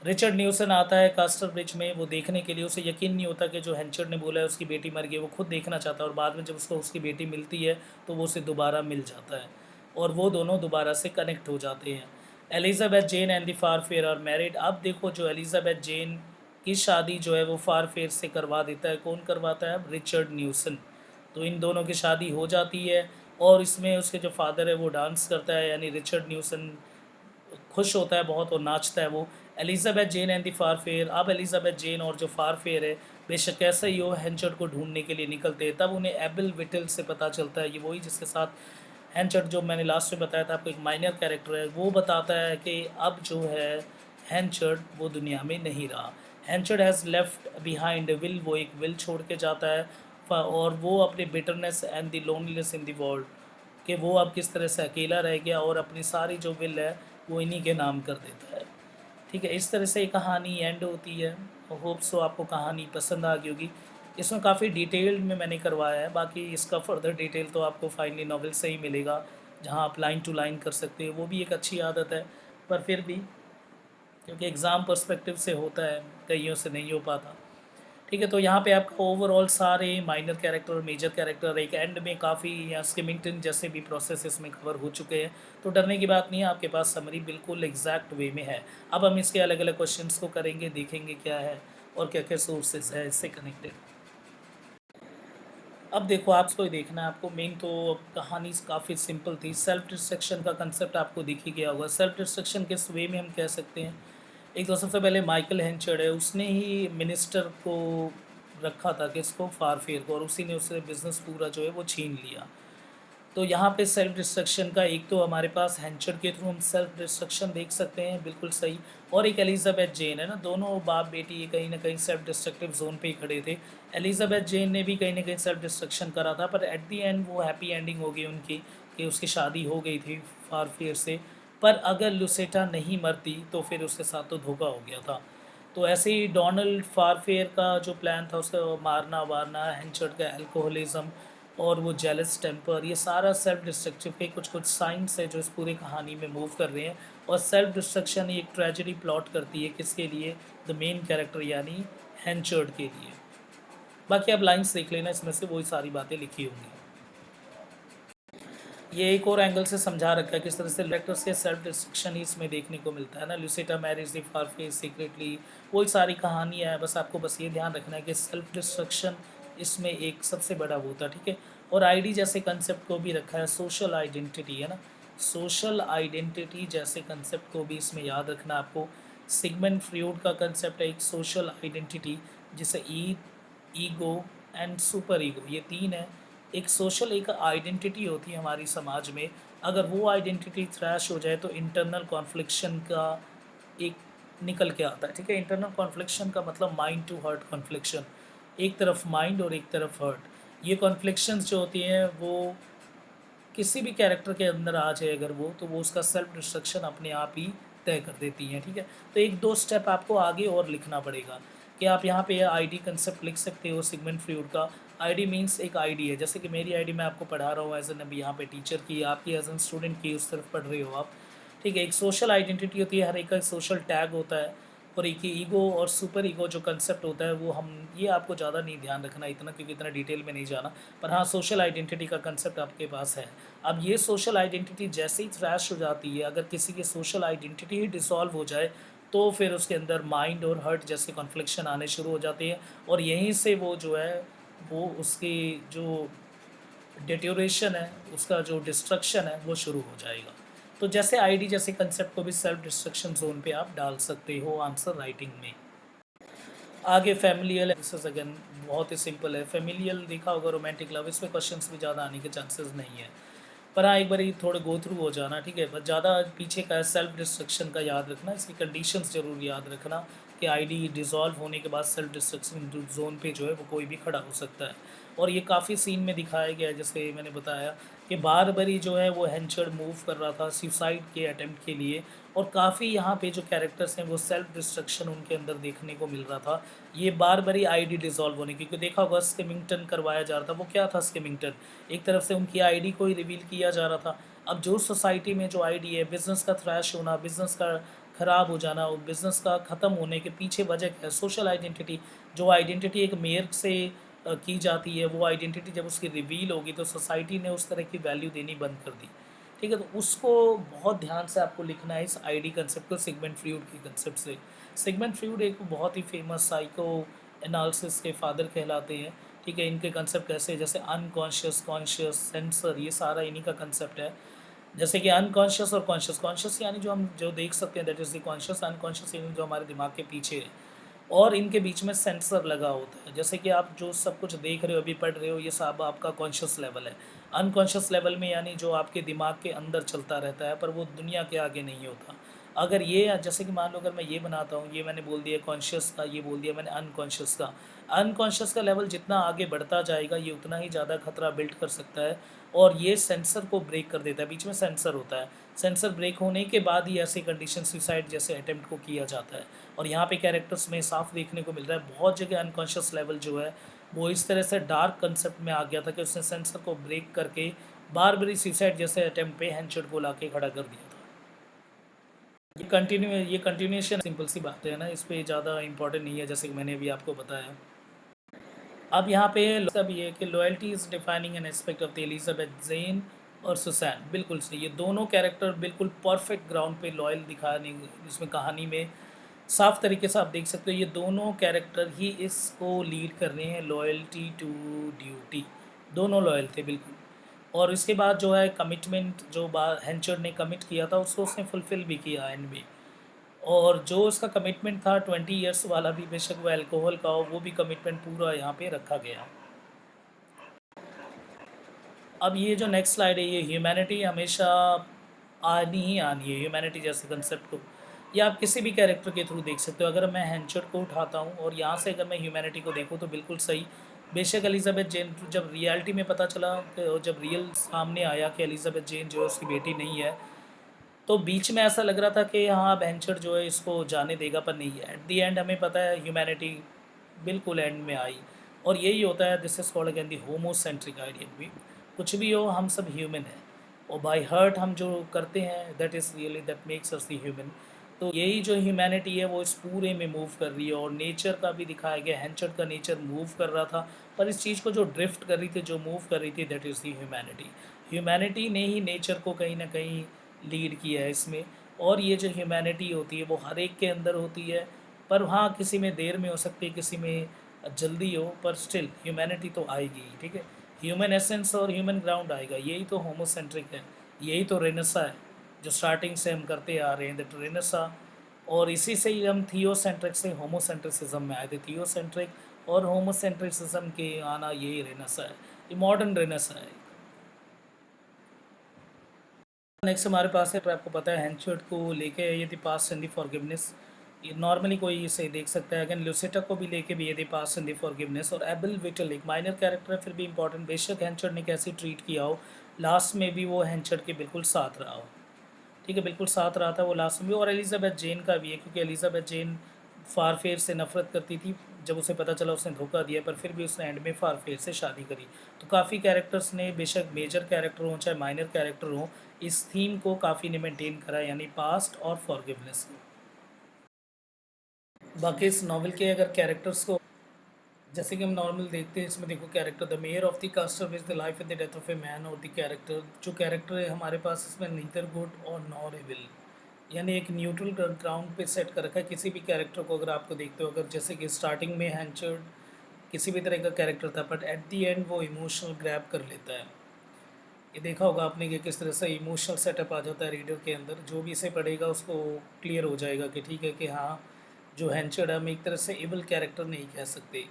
रिचर्ड न्यूसन आता है कास्टर ब्रिज में वो देखने के लिए। उसे यकीन नहीं होता कि जो हैंचर्ड ने बोला है उसकी बेटी मर गई, वो खुद देखना चाहता है, और बाद में जब उसको उसकी बेटी मिलती है तो वो उसे दोबारा मिल जाता है, और वो दोनों दोबारा से कनेक्ट हो जाते हैं। Elizabeth Jane and the Farfrae are married. अब देखो जो एलिजाबेथ जेन की शादी जो है वो फारफेयर से करवा देता है। कौन करवाता है? अब रिचर्ड न्यूसन। तो इन दोनों की शादी हो जाती है, और इसमें उसके जो फादर है वो डांस करता है, यानी रिचर्ड न्यूसन खुश होता है बहुत और नाचता है वो। Elizabeth Jane and the Farfrae. अब एलिजाबेथ जेन और जो फारफेयर है, बेशक कैसे ही हो, हैंचर्ड को ढूंढने के लिए निकलते हैं। तब उन्हें एबिल विटल से पता चलता है, ये वही जिसके साथ हैंचर्ड, जो मैंने लास्ट में बताया था आपको, एक माइनर कैरेक्टर है, वो बताता है कि अब जो है हैंचर्ड वो दुनिया में नहीं रहा। हैंचर्ड हैज़ लेफ्ट बिहाइंड विल, वो एक विल छोड़ के जाता है, और वो अपने bitterness and the loneliness in the world, कि वो अब किस तरह से अकेला रह गया और अपनी सारी जो विल है वो इन्हीं के नाम कर देता है। ठीक है, इस तरह से ये कहानी एंड होती है। होप सो आपको कहानी पसंद आ गई होगी। इसमें काफ़ी डिटेल्ड में मैंने करवाया है, बाकी इसका फर्दर डिटेल तो आपको फाइनली नॉवेल से ही मिलेगा, जहाँ आप लाइन टू लाइन कर सकते हो। वो भी एक अच्छी आदत है, पर फिर भी क्योंकि एग्ज़ाम पर्सपेक्टिव से होता है, कईयों से नहीं हो पाता। ठीक है, तो यहाँ पे आपका ओवरऑल सारे माइनर कैरेक्टर और मेजर कैरेक्टर एक एंड में काफ़ी, या स्किमिंगटन जैसे भी प्रोसेस इसमें कवर हो चुके हैं, तो डरने की बात नहीं है, आपके पास समरी बिल्कुल एग्जैक्ट वे में है। अब हम इसके अलग अलग क्वेश्चंस को करेंगे, देखेंगे क्या है और क्या क्या सोर्सेज है इससे कनेक्टेड। अब देखो आपको ही देखना है, आपको मेन तो कहानी काफ़ी सिंपल थी। सेल्फ डिस्ट्रक्शन का कंसेप्ट आपको दिख ही गया होगा। सेल्फ डिस्ट्रक्शन किस वे में हम कह सकते हैं? एक तो सबसे पहले माइकल हेंचर्ड है, उसने ही मिनिस्टर को रखा था, किसको? फारफेयर को, और उसी ने उससे बिज़नेस पूरा जो है वो छीन लिया। तो यहाँ पे सेल्फ डिस्ट्रक्शन का एक तो हमारे पास हैंचर्ड के थ्रू हम सेल्फ डिस्ट्रक्शन देख सकते हैं, बिल्कुल सही। और एक एलिजाबेथ जेन है ना, दोनों बाप बेटी ये कहीं ना कहीं सेल्फ डिस्ट्रक्टिव जोन पे ही खड़े थे। एलिजाबेथ जेन ने भी कहीं ना कहीं सेल्फ डिस्ट्रक्शन करा था, पर एट दी एंड वो हैप्पी एंडिंग हो गई उनकी, कि उसकी शादी हो गई थी फारफेयर से। पर अगर लुसेटा नहीं मरती तो फिर उसके साथ तो धोखा हो गया था। तो ऐसे ही डोनाल्ड फारफेयर का जो प्लान था, उसका मारना वारना, हेंचर्ड का अल्कोहलिज्म और वो जेलस टेम्पर, ये सारा सेल्फ डिस्ट्रक्टिव के कुछ कुछ साइंस है जो इस पूरी कहानी में मूव कर रहे हैं। और सेल्फ डिस्ट्रक्शन एक ट्रेजेडी प्लॉट करती है, किसके लिए? द मेन कैरेक्टर यानी हेंचर्ड के लिए। बाकी आप लाइंस देख लेना, इसमें से वही सारी बातें लिखी होंगी। ये एक और एंगल से समझा रखा है किस तरह से डायरेक्टर्स के सेल्फ डिस्ट्रक्शन ही इसमें देखने को मिलता है ना। लुसेटा मैरिज द फारफेस सीक्रेटली, वही सारी कहानियाँ है। बस आपको बस ये ध्यान रखना है कि सेल्फ डिस्ट्रक्शन इसमें एक सबसे बड़ा वो था, ठीक है। और आईडी जैसे कंसेप्ट को भी रखा है, सोशल आइडेंटिटी, है ना, सोशल आइडेंटिटी जैसे कंसेप्ट को भी इसमें याद रखना आपको। सिगमंड फ्रॉइड का कंसेप्ट है एक सोशल आइडेंटिटी, जिसे ईगो एंड सुपर ईगो, ये तीन है। एक सोशल एक आइडेंटिटी होती है हमारी समाज में, अगर वो आइडेंटिटी थ्रैश हो जाए तो इंटरनल कॉन्फ्लिक्शन का एक निकल के आता है, ठीक है। इंटरनल कॉन्फ्लिक्शन का मतलब माइंड टू हार्ट कॉन्फ्लिक्शन, एक तरफ माइंड और एक तरफ हार्ट। ये कॉन्फ्लिक्शंस जो होती हैं वो किसी भी कैरेक्टर के अंदर आ जाए अगर वो, तो वो उसका सेल्फ डिस्ट्रक्शन अपने आप ही तय कर देती हैं, ठीक है। तो एक दो स्टेप आपको आगे और लिखना पड़ेगा कि आप यहाँ पे आईडी कंसेप्ट लिख सकते हो सिगमंड फ्रॉइड का। आईडी मींस एक आईडी है, जैसे कि मेरी आईडी मैं आपको पढ़ा रहा हूँ एज एन अभी यहाँ पे टीचर की, आपकी एज एन स्टूडेंट की, उस तरफ पढ़ रहे हो आप, ठीक है। एक सोशल आइडेंटिटी होती है, हर एक का सोशल टैग होता है, और एक ही ईगो और सुपर ईगो जो कंसेप्ट होता है वो हम, ये आपको ज़्यादा नहीं ध्यान रखना इतना, क्योंकि इतना डिटेल में नहीं जाना, पर हाँ सोशल आइडेंटिटी का कंसेप्ट आपके पास है। अब ये सोशल आइडेंटिटी जैसे ही थ्रैश हो जाती है, अगर किसी की सोशल आइडेंटिटी ही डिसॉल्व हो जाए तो फिर उसके अंदर माइंड और हर्ट जैसे कॉन्फ्लिक्शन आने शुरू हो जाते हैं, और यहीं से वो जो है वो उसकी जो डिटेरियोरेशन है, उसका जो डिस्ट्रक्शन है वो शुरू हो जाएगा। तो जैसे आईडी जैसे कंसेप्ट को भी सेल्फ डिस्ट्रक्शन जोन पे आप डाल सकते हो आंसर राइटिंग में। आगे फैमिलियल, दिस इज अगेन बहुत ही सिंपल है। फैमिलियल देखा होगा, रोमांटिक लव, इसमें क्वेश्चंस भी ज़्यादा आने के चांसेस नहीं है, पर हाँ एक बार थोड़े गो थ्रू हो जाना, ठीक है। बस ज़्यादा पीछे का सेल्फ डिस्ट्रक्शन का याद रखना, इसकी कंडीशंस जरूर याद रखना कि आईडी डिज़ोल्व होने के बाद सेल्फ डिस्ट्रक्शन जोन पे जो है वो कोई भी खड़ा हो सकता है। और ये काफ़ी सीन में दिखाया गया है, जैसे मैंने बताया कि बार बारी जो है वो हेंचर्ड मूव कर रहा था सुसाइड के अटेम्प्ट के लिए, और काफ़ी यहाँ पे जो कैरेक्टर्स हैं वो सेल्फ डिस्ट्रक्शन उनके अंदर देखने को मिल रहा था। ये बार बारी आईडी डिज़ोल्व होने की, क्योंकि देखा होगा स्किमिंगटन करवाया जा रहा था, वो क्या था स्किमिंगटन, एक तरफ से उनकी आईडी को ही रिवील किया जा रहा था। अब जो सोसाइटी में जो आईडी है, बिज़नेस का थ्रैश होना, बिज़नेस का ख़राब हो जाना और बिज़नेस का ख़त्म होने के पीछे वजह क्या है, सोशल आइडेंटिटी। जो आइडेंटिटी एक मेयर से की जाती है, वो आइडेंटिटी जब उसकी रिवील होगी तो सोसाइटी ने उस तरह की वैल्यू देनी बंद कर दी, ठीक है। तो उसको बहुत ध्यान से आपको लिखना है इस आईडी कंसेप्ट को सिगमंड फ्रॉइड के कंसेप्ट से। सिगमंड फ्रॉइड एक बहुत ही फेमस साइको एनालिसिस के फादर कहलाते हैं, ठीक है। इनके कंसेप्ट कैसे, जैसे अनकॉन्शियस, कॉन्शियस, सेंसर, ये सारा इन्हीं का कंसेप्ट है। जैसे कि अनकॉन्शियस और कॉन्शियस, कॉन्शियस यानी जो हम जो देख सकते हैं that is the conscious, unconscious यानी जो हमारे दिमाग के पीछे है, और इनके बीच में सेंसर लगा होता है। जैसे कि आप जो सब कुछ देख रहे हो, अभी पढ़ रहे हो, ये सब आपका कॉन्शियस लेवल है। अनकॉन्शियस लेवल में यानी जो आपके दिमाग के अंदर चलता रहता है, पर वो दुनिया के आगे नहीं होता। अगर ये जैसे कि मान लो अगर मैं ये बनाता हूँ, ये मैंने बोल दिया कॉन्शियस का, ये बोल दिया मैंने अनकॉन्शियस का। अनकॉन्शियस का लेवल जितना आगे बढ़ता जाएगा, ये उतना ही ज़्यादा खतरा बिल्ड कर सकता है, और ये सेंसर को ब्रेक कर देता है। बीच में सेंसर होता है, सेंसर ब्रेक होने के बाद ही ऐसे कंडीशन सुसाइड जैसे अटेम्प्ट को किया जाता है। और यहाँ पे कैरेक्टर्स में साफ देखने को मिल रहा है, बहुत जगह अनकॉन्शियस लेवल जो है वो इस तरह से डार्क कंसेप्ट में आ गया था कि उसने सेंसर को ब्रेक करके बारबरी सुसाइड जैसे अटेम्प्ट पे हैंचर्ड को लाके खड़ा कर दिया था। ये कंटिन्यूएशन सिंपल सी बात है ना, इस पे ज़्यादा इंपॉर्टेंट नहीं है, जैसे कि मैंने अभी आपको बताया। अब यहाँ पे सब ये है कि loyalty is defining an aspect of the Elizabeth Jane और सुसैन, बिल्कुल सही। ये दोनों कैरेक्टर बिल्कुल परफेक्ट ग्राउंड पे लॉयल दिखाने, इसमें कहानी में साफ तरीके से आप देख सकते हो, ये दोनों कैरेक्टर ही इसको लीड कर रहे हैं लॉयल्टी टू ड्यूटी। दोनों लॉयल थे बिल्कुल, और इसके बाद जो है कमिटमेंट, जो बात हेंचर ने कमिट किया था उसको उसने फुलफ़िल भी किया एंड में। और जो उसका कमिटमेंट था 20 ईयर्स वाला भी, बेशक वो अल्कोहल का हो, वो भी कमिटमेंट पूरा यहाँ पे रखा गया। अब ये जो नेक्स्ट स्लाइड है, ये ह्यूमैनिटी हमेशा आनी ही आनी है, ह्यूमैनिटी जैसे कंसेप्ट को ये आप किसी भी कैरेक्टर के थ्रू देख सकते हो। अगर मैं हेंचर को उठाता हूँ और यहाँ से अगर मैं ह्यूमैनिटी को देखूँ तो बिल्कुल सही। बेशक एलिजाबेथ जेन, जब रियलिटी में पता चला, जब रियल सामने आया कि एलिजाबेथ जेन जो है उसकी बेटी नहीं है, तो बीच में ऐसा लग रहा था कि हाँ वेंचर जो है इसको जाने देगा, पर नहीं है। एट दी एंड हमें पता है ह्यूमैनिटी बिल्कुल एंड में आई, और यही होता है, this is called again the homocentric idea भी। कुछ भी हो, हम सब ह्यूमन हैं, और बाय हर्ट हम जो करते हैं that is really that makes us the human. तो यही जो ह्यूमैनिटी है वो इस पूरे में मूव कर रही है, और नेचर का भी दिखाया गया, हैंचर का नेचर मूव कर रहा था, पर इस चीज़ को जो ड्रिफ्ट कर रही थी, जो मूव कर रही थी, that is the humanity. Humanity ने ही नेचर को कहीं ना कहीं लीड किया है इसमें। और ये जो ह्यूमैनिटी होती है वो हर एक के अंदर होती है, पर हाँ किसी में देर में हो सकती है, किसी में जल्दी हो, पर स्टिल ह्यूमैनिटी तो आएगी ही, ठीक है। ह्यूमन एसेंस और ह्यूमन ग्राउंड आएगा, यही तो होमोसेंट्रिक है, यही तो रेनेसा है जो स्टार्टिंग से हम करते आ रहे हैं, दैट रेनेसा। और इसी से ही हम थियोसेंट्रिक से होमोसेंट्रिसिज्म में आए थे। थियोसेंट्रिक और होमोसेंट्रिसिज्म के आना यही रेनेसा है, ये मॉडर्न रेनेसा है। नेक्स्ट हमारे पास है, तो आपको पता है हेंचर्ड को लेके ये दी पास इन दी फॉरगिवनेस। ये नॉर्मली कोई इसे देख सकता है, अगेन लुसेटा को भी लेके भी ये दी पास इन दी फॉरगिवनेस। और एबल विटल एक माइनर कैरेक्टर है, फिर भी इंपॉर्टेंट, बेशक हेंचर्ड ने कैसे ट्रीट किया हो, लास्ट में भी वो हेंचर्ड के बिल्कुल साथ रहा हो। ठीक है, बिल्कुल साथ रहा था वो लास्ट में भी। और एलिजाबेथ जेन का भी है, क्योंकि एलिजाबेथ जेन फारफेर से नफरत करती थी, जब उसे पता चला उसने धोखा दिया, पर फिर भी उसने एंड में फारफेर से शादी करी। तो काफ़ी कैरेक्टर्स ने, बेशक मेजर कैरेक्टर हों चाहे माइनर कैरेक्टर हों, इस थीम को काफ़ी ने मेंटेन करा, यानी पास्ट और फॉरगिवनेस को। बाकी इस नावल के अगर कैरेक्टर्स को, जैसे कि हम नॉर्मल देखते हैं, इसमें देखो character the mayor of the Caster is the life and the death of a man. और द कैरेक्टर, जो कैरेक्टर है हमारे पास इसमें नीदर गुड और नॉर एविल, यानी एक न्यूट्रल ग्राउंड पे सेट कर रखा है किसी भी कैरेक्टर को। अगर आपको देखते हो, अगर जैसे कि स्टार्टिंग में हैंचर्ड किसी भी तरह का कैरेक्टर था, बट एट दी एंड वो इमोशनल ग्रैब कर लेता है। ये देखा होगा आपने कि किस तरह से इमोशनल सेटअप आ जाता है रीडर के अंदर, जो भी इसे पढ़ेगा उसको क्लियर हो जाएगा कि ठीक है कि हाँ, जो हैंचर्ड है हम एक तरह से एबल कैरेक्टर नहीं कह सकते।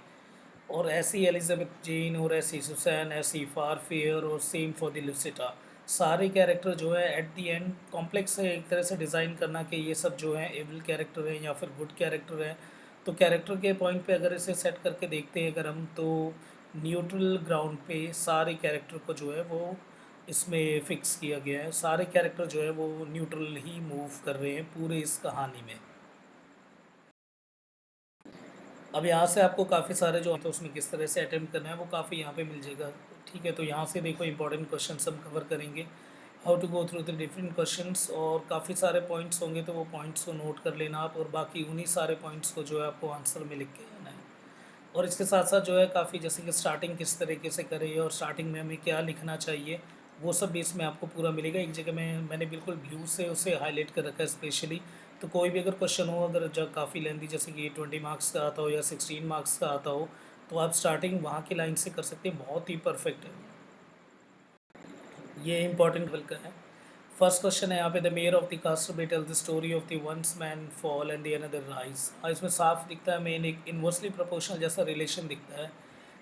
और ऐसी एलिजाबेथ जेन और ऐसी सुसैन, ऐसी फारफेयर और सेम फॉर द लुसिटा, सारे कैरेक्टर जो है एट दी एंड कॉम्प्लेक्स है एक तरह से डिज़ाइन करना कि ये सब जो है एविल कैरेक्टर है या फिर गुड कैरेक्टर है। तो कैरेक्टर के पॉइंट पे अगर इसे सेट करके देखते हैं अगर हम, तो न्यूट्रल ग्राउंड पे सारे कैरेक्टर को जो है वो इसमें फिक्स किया गया है। सारे कैरेक्टर जो है वो न्यूट्रल ही मूव कर रहे हैं पूरे इस कहानी में। अब यहाँ से आपको काफ़ी सारे जो तो उसमें किस तरह से अटेम्प्ट करना है वो काफ़ी यहाँ पे मिल जाएगा। ठीक है, तो यहाँ से देखो इंपॉर्टेंट क्वेश्चंस हम कवर करेंगे, how to go through the different questions. और काफ़ी सारे पॉइंट्स होंगे, तो वो पॉइंट्स को नोट कर लेना आप, और बाकी उन्हीं सारे पॉइंट्स को जो है आपको आंसर में लिख के आना है। और इसके साथ साथ जो है काफ़ी, जैसे कि स्टार्टिंग किस तरीके से करें और स्टार्टिंग में हमें क्या लिखना चाहिए, वो सब भी इसमें आपको पूरा मिलेगा। एक जगह में मैंने बिल्कुल ब्लू से उसे हाईलाइट कर रखा है स्पेशली। तो कोई भी अगर क्वेश्चन हो, अगर जब काफ़ी लेंदी, जैसे कि 20 मार्क्स का आता हो या 16 मार्क्स का आता हो, तो आप स्टार्टिंग वहाँ की लाइन से कर सकते हैं, बहुत ही परफेक्ट है। ये इंपॉर्टेंट लेवल का है। फर्स्ट क्वेश्चन है यहाँ पे, the mayor of the Caster tell the story of the once man fall and the another rise. इसमें साफ दिखता है, मेन एक इन्वर्सली प्रोपोर्शनल जैसा रिलेशन दिखता है,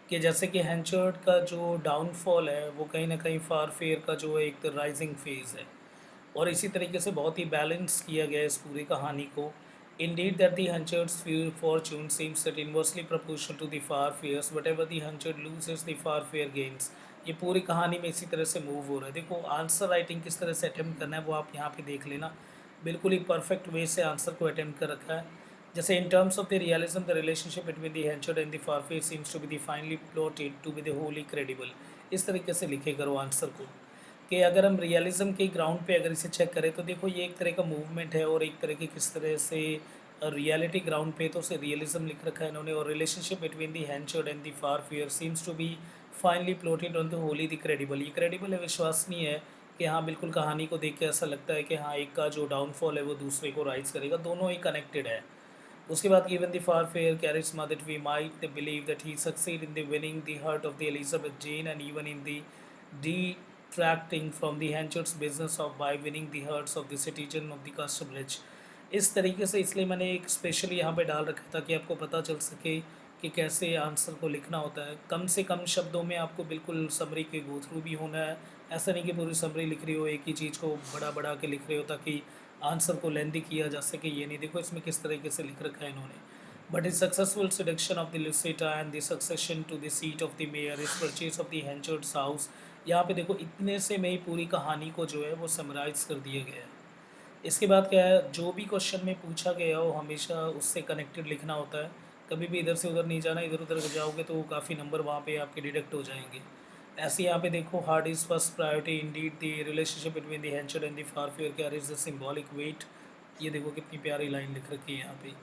कि जैसे कि हैंचर्ड का जो डाउनफॉल है वो कहीं ना कहीं फारफेयर का जो है एक राइजिंग फेज़ है। और इसी तरीके से बहुत ही बैलेंस किया गया है इस पूरी कहानी को। Indeed that the Hunchard's fortune seems that inversely proportional to the Farfairs, whatever the Hunchard loses the Farfair gains। ये पूरी कहानी में इसी तरह से मूव हो रहा है। देखो आंसर राइटिंग किस तरह से अटेम्प्ट करना है वो आप यहाँ पे देख लेना, बिल्कुल ही परफेक्ट वे से आंसर को अटेम्प्ट कर रखा है। जैसे in terms of the realism the relationship between the Henchard and the Farfrae seems to be the finally plotted to be the wholly credible. इस तरीके से लिखे करो आंसर को, कि अगर हम रियलिज़म के ग्राउंड पे अगर इसे चेक करें तो देखो ये एक तरह का मूवमेंट है, और एक तरह की किस तरह से रियलिटी ग्राउंड पे तो उसे रियलिज़म लिख रखा है इन्होंने। और relationship between the Henchard and the Farfrae seems to be finally plotted on the wholly the credible. ये क्रेडिबल है, विश्वसनीय है, कि हाँ बिल्कुल कहानी को देख के ऐसा लगता है कि हाँ एक का जो डाउनफॉल है वो दूसरे को राइज करेगा, दोनों ही कनेक्टेड है। उसके बाद given the Farfrae charisma that we might believe that he succeed in the winning the heart of the Elizabeth Jane and even in the detracting from the Henchard's business of by winning the hearts of the citizen of the Casterbridge। इस तरीके से इसलिए मैंने एक specially यहाँ पे डाल रखा था कि आपको पता चल सके कि कैसे आंसर को लिखना होता है। कम से कम शब्दों में आपको बिल्कुल समरी के गो थ्रू भी होना है। ऐसा नहीं कि पूरी समरी लिख रही हो, एक ही चीज़ को बड़ा बड़ा के लिख रहे हो ताकि आंसर को लेंदी किया जा सके, ये नहीं। देखो इसमें किस तरीके से लिख रखा है इन्होंने, but is successful seduction of the Lucetta and the succession to the seat of the mayor is purchase of the Henchard's house. यहाँ पे देखो इतने से में ही पूरी कहानी को जो है वो समराइज कर दिया गया है। इसके बाद क्या है, जो भी क्वेश्चन में पूछा गया हो हमेशा उससे कनेक्टेड लिखना होता है। कभी भी इधर से उधर नहीं जाना, इधर उधर जाओगे तो काफ़ी नंबर वहाँ पे आपके डिडक्ट हो जाएंगे। ऐसे यहाँ पे देखो, hard is first priority indeed the relationship between the Henchard and the Farfrae carries the symbolic weight. ये देखो कितनी प्यारी लाइन लिख रखी है यहाँ पे,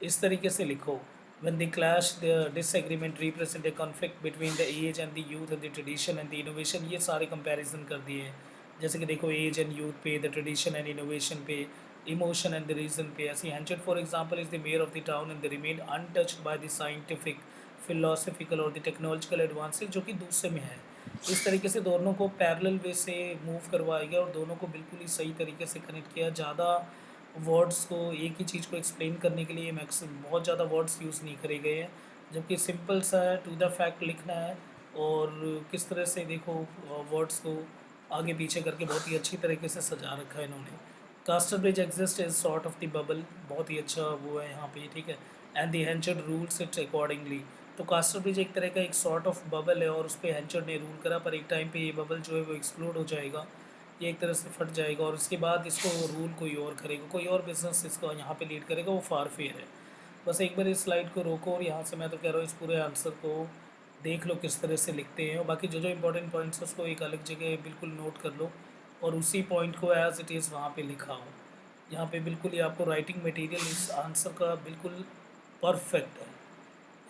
इस तरीके से लिखो। when they clash the disagreement represent a conflict between the age and the youth and the tradition and the innovation। ये सारे कंपैरिजन कर दिए हैं, जैसे कि देखो एज एंड यूथ पे, द ट्रेडिशन एंड इनोवेशन पे, इमोशन एंड द रीजन पे। ऐसे Henchard for example is the mayor of the town and they remain untouched by the scientific philosophical और द टेक्नोलॉजिकल एडवांसेज जो कि दूसरे में है। इस तरीके से दोनों को पैरेलल वे से मूव करवाया गया और दोनों को बिल्कुल ही सही तरीके से कनेक्ट किया। ज़्यादा वर्ड्स को, एक ही चीज़ को एक्सप्लेन करने के लिए मैक्सिमम बहुत ज़्यादा वर्ड्स यूज़ नहीं करे गए हैं, जबकि सिंपल सा है, टू द फैक्ट लिखना है। और किस तरह से देखो वर्ड्स को आगे पीछे करके बहुत ही अच्छी तरीके से सजा रखा है इन्होंने। Casterbridge exist is sort of the bubble, बहुत ही अच्छा वो है यहाँ पे, ठीक है। And the Henchard rules it accordingly. तो कास्टर ब्रिज एक तरह का एक सॉर्ट ऑफ बबल है और उस पर हेंचर्ड ने रूल करा, पर एक टाइम पे ये बबल जो है वो एक्सप्लोड हो जाएगा, ये एक तरह से फट जाएगा और उसके बाद इसको रूल कोई और करेगा, कोई और बिजनेस इसको यहाँ पे लीड करेगा, वो फार फेयर है। बस एक बार इस स्लाइड को रोको और यहाँ से मैं तो कह रहा हूँ इस पूरे आंसर को देख लो किस तरह से लिखते हैं, और बाकी जो जो इंपॉर्टेंट पॉइंट्स है उसको एक अलग जगह बिल्कुल नोट कर लो और उसी पॉइंट को एज इट इज़ वहाँ पे लिखा हो। यहाँ पे बिल्कुल ही आपको राइटिंग मटेरियल इस आंसर का बिल्कुल परफेक्ट है।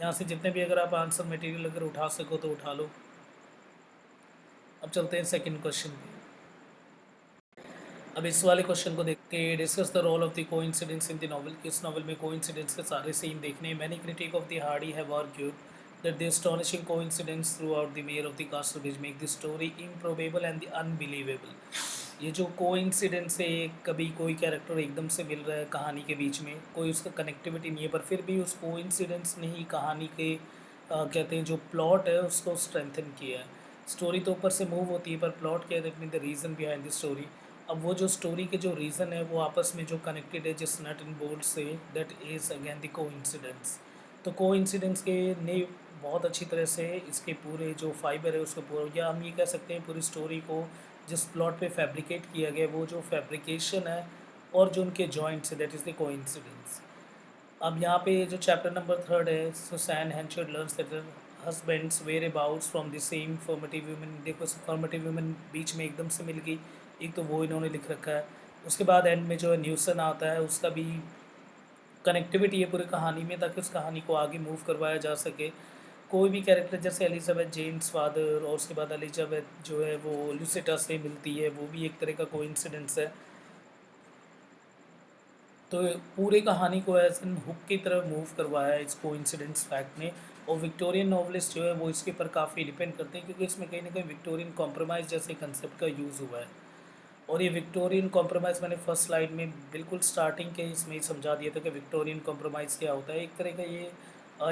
यहाँ से जितने भी अगर आप आंसर मटेरियल अगर उठा सको तो उठा लो। अब चलते हैं सेकंड क्वेश्चन पे। अब इस वाले क्वेश्चन को देख के discuss the role of the coincidence in the novel. किस नॉवल में कोइंसिडेंस के सारे सीन देखने हैं। Many critic of the Hardy have argued that the astonishing coincidence throughout the mayor of the castle which make the story improbable and the unbelievable। ये जो coincidence है, कभी कोई कैरेक्टर एकदम से मिल रहा है कहानी के बीच में, कोई उसका कनेक्टिविटी नहीं है, पर फिर भी उस कोइंसिडेंस ने ही कहानी के कहते हैं जो प्लॉट है उसको स्ट्रेंथन किया है। स्टोरी तो ऊपर से मूव होती है पर प्लॉट क्या है, that mean the reason behind the story. अब वो जो स्टोरी के जो रीज़न है वो आपस में जो कनेक्टेड है जिस नट एंड बोल्ट से, that is again the coincidence. तो कोइंसिडेंस के ने बहुत अच्छी तरह से इसके पूरे जो फाइबर है उसको पूरा, या हम ये कह सकते हैं पूरी स्टोरी को जिस प्लॉट पे फैब्रिकेट किया गया वो जो फैब्रिकेशन है और जो उनके जॉइंट्स है, दैट इज़ द कोइंसिडेंस। अब यहाँ पे जो चैप्टर नंबर थर्ड है, Susan Henchard learns that her husband's whereabouts from the same formative women. देखो फॉर्मेटिव वुमेन बीच में एकदम से मिल गई, एक तो वो इन्होंने लिख रखा है। उसके बाद एंड में जो है न्यूसन आता है, उसका भी कनेक्टिविटी है पूरी कहानी में ताकि उस कहानी को आगे मूव करवाया जा सके। कोई भी कैरेक्टर जैसे एलिजाबेथ जेम्स फादर और उसके बाद एलिजाबेथ जो है वो लुसिटा से मिलती है, वो भी एक तरह का कोइंसिडेंस है। तो पूरी कहानी को एज एन हुक की तरह मूव करवाया है इस कोइंसिडेंस फैक्ट ने। और विक्टोरियन नॉवलिस्ट जो है वो इसके ऊपर काफ़ी डिपेंड करते हैं क्योंकि इसमें कहीं ना कहीं विक्टोरियन कॉम्प्रोमाइज़ जैसे कंसेप्ट का यूज़ हुआ है। और ये विक्टोरियन कॉम्प्रोमाइज़ मैंने फर्स्ट स्लाइड में बिल्कुल स्टार्टिंग के इसमें ही समझा दिया था कि विक्टोरियन कॉम्प्रोमाइज़ क्या होता है। एक तरह का ये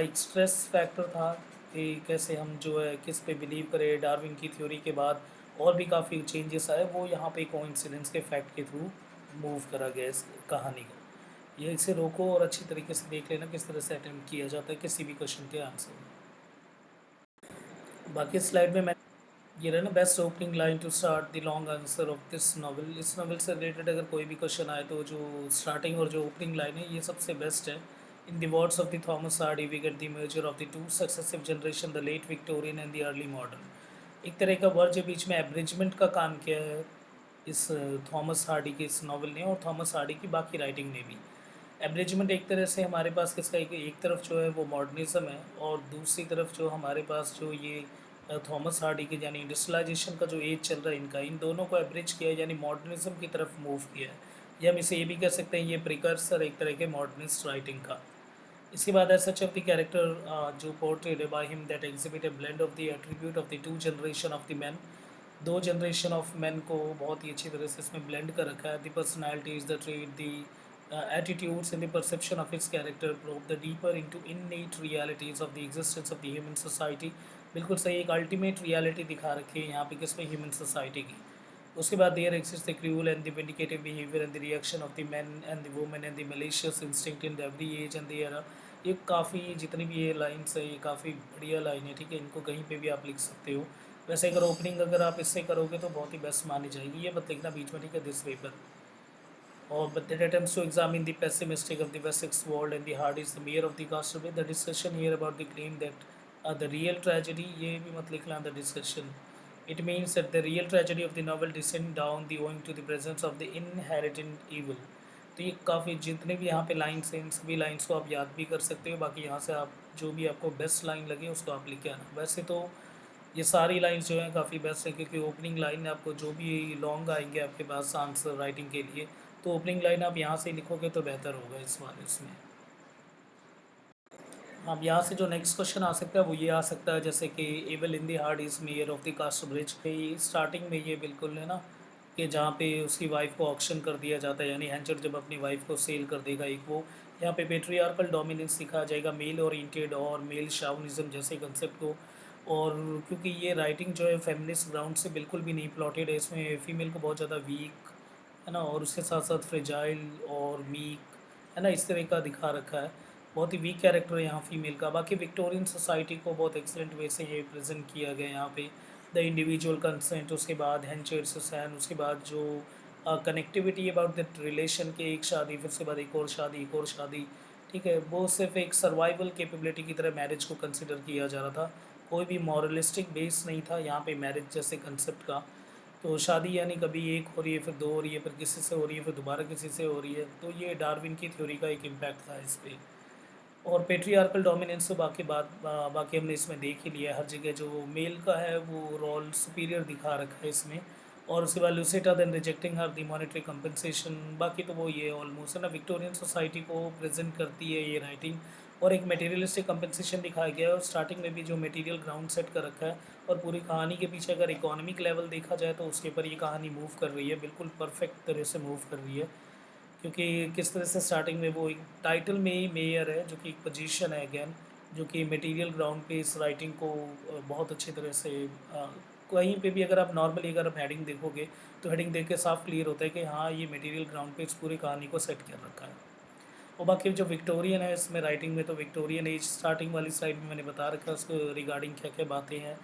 एक स्ट्रेस फैक्टर था कि कैसे हम जो है किस पे बिलीव करें। डार्विन की थ्योरी के बाद और भी काफ़ी चेंजेस आए, वो यहाँ पे कोइंसिडेंस के फैक्ट के थ्रू मूव करा गया इस कहानी को। ये इसे रोको और अच्छी तरीके से देख लेना किस तरह से अटेम्प्ट किया जाता है किसी भी क्वेश्चन के आंसर में। बाकी स्लाइड में मैं ये रहा ना, best opening line to start the long answer of this novel. इस नॉवल से रिलेटेड अगर कोई भी क्वेश्चन आए तो जो स्टार्टिंग और जो ओपनिंग लाइन है ये सबसे बेस्ट है। In the words of the Thomas Hardy we get the merger of the two successive generation, the late Victorian and the early modern. एक तरह का वर्ड जो बीच में एब्रिजमेंट का काम किया है इस थॉमस हार्डी के इस नॉवल ने और थॉमस हार्डी की बाकी राइटिंग ने भी। एब्रिजमेंट एक तरह से हमारे पास किसका, एक तरफ जो है वो मॉडर्निज्म है और दूसरी तरफ जो हमारे पास जो ये थॉमस हार्डी के यानी इंडस्ट्रियलाइजेशन का जो एज चल रहा है इनका, इन दोनों को एब्रिज किया है यानी मॉडर्निज्म की तरफ मूव किया है। या हम इसे ये भी कह सकते हैं ये प्रिकर्सर एक तरह के मॉडर्निस्ट राइटिंग का। इसके बाद as such of the character जो portrayed by him that exhibit a blend of the attribute of the two generation of the man. दो जनरेशन ऑफ मैन को बहुत ही अच्छी तरह से इसमें ब्लेंड कर रखा है। The personalities, the trade, the attitudes and the perception of its character probe the deeper into innate realities of the existence of the human society. बिल्कुल सही, एक अल्टीमेट रियलिटी दिखा रखी है यहाँ पे किसमें, ह्यूमन सोसाइटी की। उसके बाद there exist the cruel and the vindictive behaviour and the reaction of the man and the women and the malicious instinct in every age and the era. ये काफ़ी जितनी भी ये लाइन्स है ये काफ़ी बढ़िया लाइन है, ठीक है, इनको कहीं पे भी आप लिख सकते हो। वैसे अगर ओपनिंग अगर आप इससे करोगे तो बहुत ही बेस्ट मानी जाएगी, ये मत लिखना बीच में, ठीक है, this paper. or but that attempts to examine the pessimistic of the Wessex world and the hard is the mayor of the Castlereagh. The discussion here about the claim that the real tragedy, ये भी मत लिखना the discussion. It means that the real tragedy of the novel descend down the owing to the presence of the inherent evil. तो ये काफ़ी जितने भी यहाँ पे लाइन्स हैं इन सभी लाइन्स को आप याद भी कर सकते हो। बाकी यहाँ से आप जो भी आपको बेस्ट लाइन लगे उसको आप लिख के आना। वैसे तो ये सारी लाइन्स जो हैं काफ़ी बेस्ट है क्योंकि ओपनिंग लाइन आपको जो भी लॉन्ग आएंगे आपके पास आंसर राइटिंग के लिए, तो ओपनिंग लाइन आप यहाँ से लिखोगे तो बेहतर होगा इस बार इसमें। अब यहाँ से जो नेक्स्ट क्वेश्चन आ सकता है वो ये आ सकता है जैसे कि evil in the hard is mayor of the Casterbridge. Starting में ये बिल्कुल है ना कि जहाँ पे उसकी वाइफ को ऑक्शन कर दिया जाता है, यानी हैंचर जब अपनी वाइफ को सेल कर देगा एक वो, यहाँ पे पेट्रियार्कल डोमिनेंस दिखाया जाएगा, मेल ओरिएंटेड और मेल शाउनिज़्म जैसे कंसेप्ट को। और क्योंकि ये राइटिंग जो है फेमिनिस्ट ग्राउंड से बिल्कुल भी नहीं प्लॉटेड है, इसमें फ़ीमेल को बहुत ज़्यादा वीक, है ना, और उसके साथ साथ फ्रेजाइल और मीक, है ना, इस तरह का दिखा रखा है। बहुत ही वीक कैरेक्टर है यहाँ फीमेल का। बाकी विक्टोरियन सोसाइटी को बहुत एक्सेलेंट वे से ये प्रेजेंट किया गया यहाँ पे। द इंडिविजुअल कंसेंट, उसके बाद हैंचेड सुसैन, उसके बाद जो कनेक्टिविटी अबाउट दैट रिलेशन के एक शादी, फिर उसके बाद एक और शादी, एक और शादी, ठीक है, वो सिर्फ एक सर्वाइवल कैपेबिलिटी की तरह मैरिज को कंसिडर किया जा रहा था। कोई भी मॉरलिस्टिक बेस नहीं था यहाँ पे मैरिज जैसे कंसेप्ट का। तो शादी यानी कभी एक हो रही है, फिर दो हो रही है, फिर किसी से हो रही है, फिर दोबारा किसी से हो रही है। तो ये डार्विन की थ्योरी का एक इम्पैक्ट था इस पे। और पेट्रियार्कल डोमिनेंस तो बाकी हमने इसमें देख ही लिया है। हर जगह जो मेल का है वो रोल सुपीरियर दिखा रखा है इसमें। और उसके बाद लुसेटा देन रिजेक्टिंग हर दी मॉनेटरी कंपनसेशन। बाकी तो वो ये ऑलमोस्ट है ना विक्टोरियन सोसाइटी को प्रेजेंट करती है ये राइटिंग। और एक मटेरियलिस्टिक कंपनसेशन दिखाया गया है, और स्टार्टिंग में भी जो मटेरियल ग्राउंड सेट कर रखा है। और पूरी कहानी के पीछे अगर इकोनॉमिक लेवल देखा जाए तो उसके ऊपर ये कहानी मूव कर रही है, बिल्कुल परफेक्ट तरह से मूव कर रही है। क्योंकि किस तरह से स्टार्टिंग में वो एक टाइटल में ही मेयर है, जो कि एक पोजीशन है अगेन, जो कि मटेरियल ग्राउंड पे इस राइटिंग को बहुत अच्छी तरह से कहीं पे भी अगर आप नॉर्मली अगर आप हेडिंग देखोगे तो हेडिंग देख के साफ क्लियर होता है कि हाँ ये मटेरियल ग्राउंड पे इस पूरी कहानी को सेट कर रखा है। और बाकी जो विक्टोरियन है इसमें राइटिंग में, तो विक्टोरियन एज स्टार्टिंग वाली स्लाइड में मैंने बता रखा है उसको रिगार्डिंग क्या क्या बातें हैं।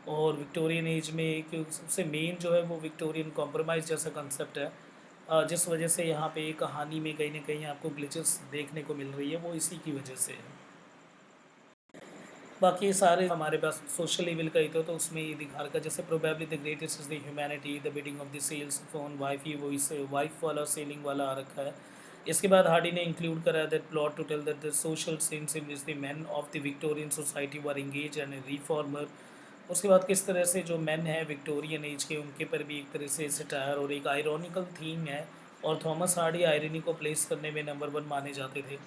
और विक्टोरियन एज में एक सबसे मेन जो है वो विक्टोरियन कॉम्प्रोमाइज़ जैसा कंसेप्ट है। जिस वजह से यहाँ पे कहानी में कहीं ना कहीं आपको ग्लिचेस देखने को मिल रही है, वो इसी की वजह से है। बाकी सारे हमारे पास सोशल लेवल का ही तो उसमें ये दिखा रखा है, जैसे probably the greatest is the humanity, the bidding of the sales phone wife, ही वही से वाइफ वाला सेलिंग वाला आ रखा है। इसके बाद हार्डी ने इंक्लूड करा that plot to tell that the social sense in which the man of the Victorian society were engage and reformer. उसके बाद किस तरह से जो मैन हैं विक्टोरियन एज के, उनके पर भी एक तरह से सटायर और एक आयरॉनिकल थीम है। और थॉमस हार्डी आयरनी को प्लेस करने में नंबर वन माने जाते थे।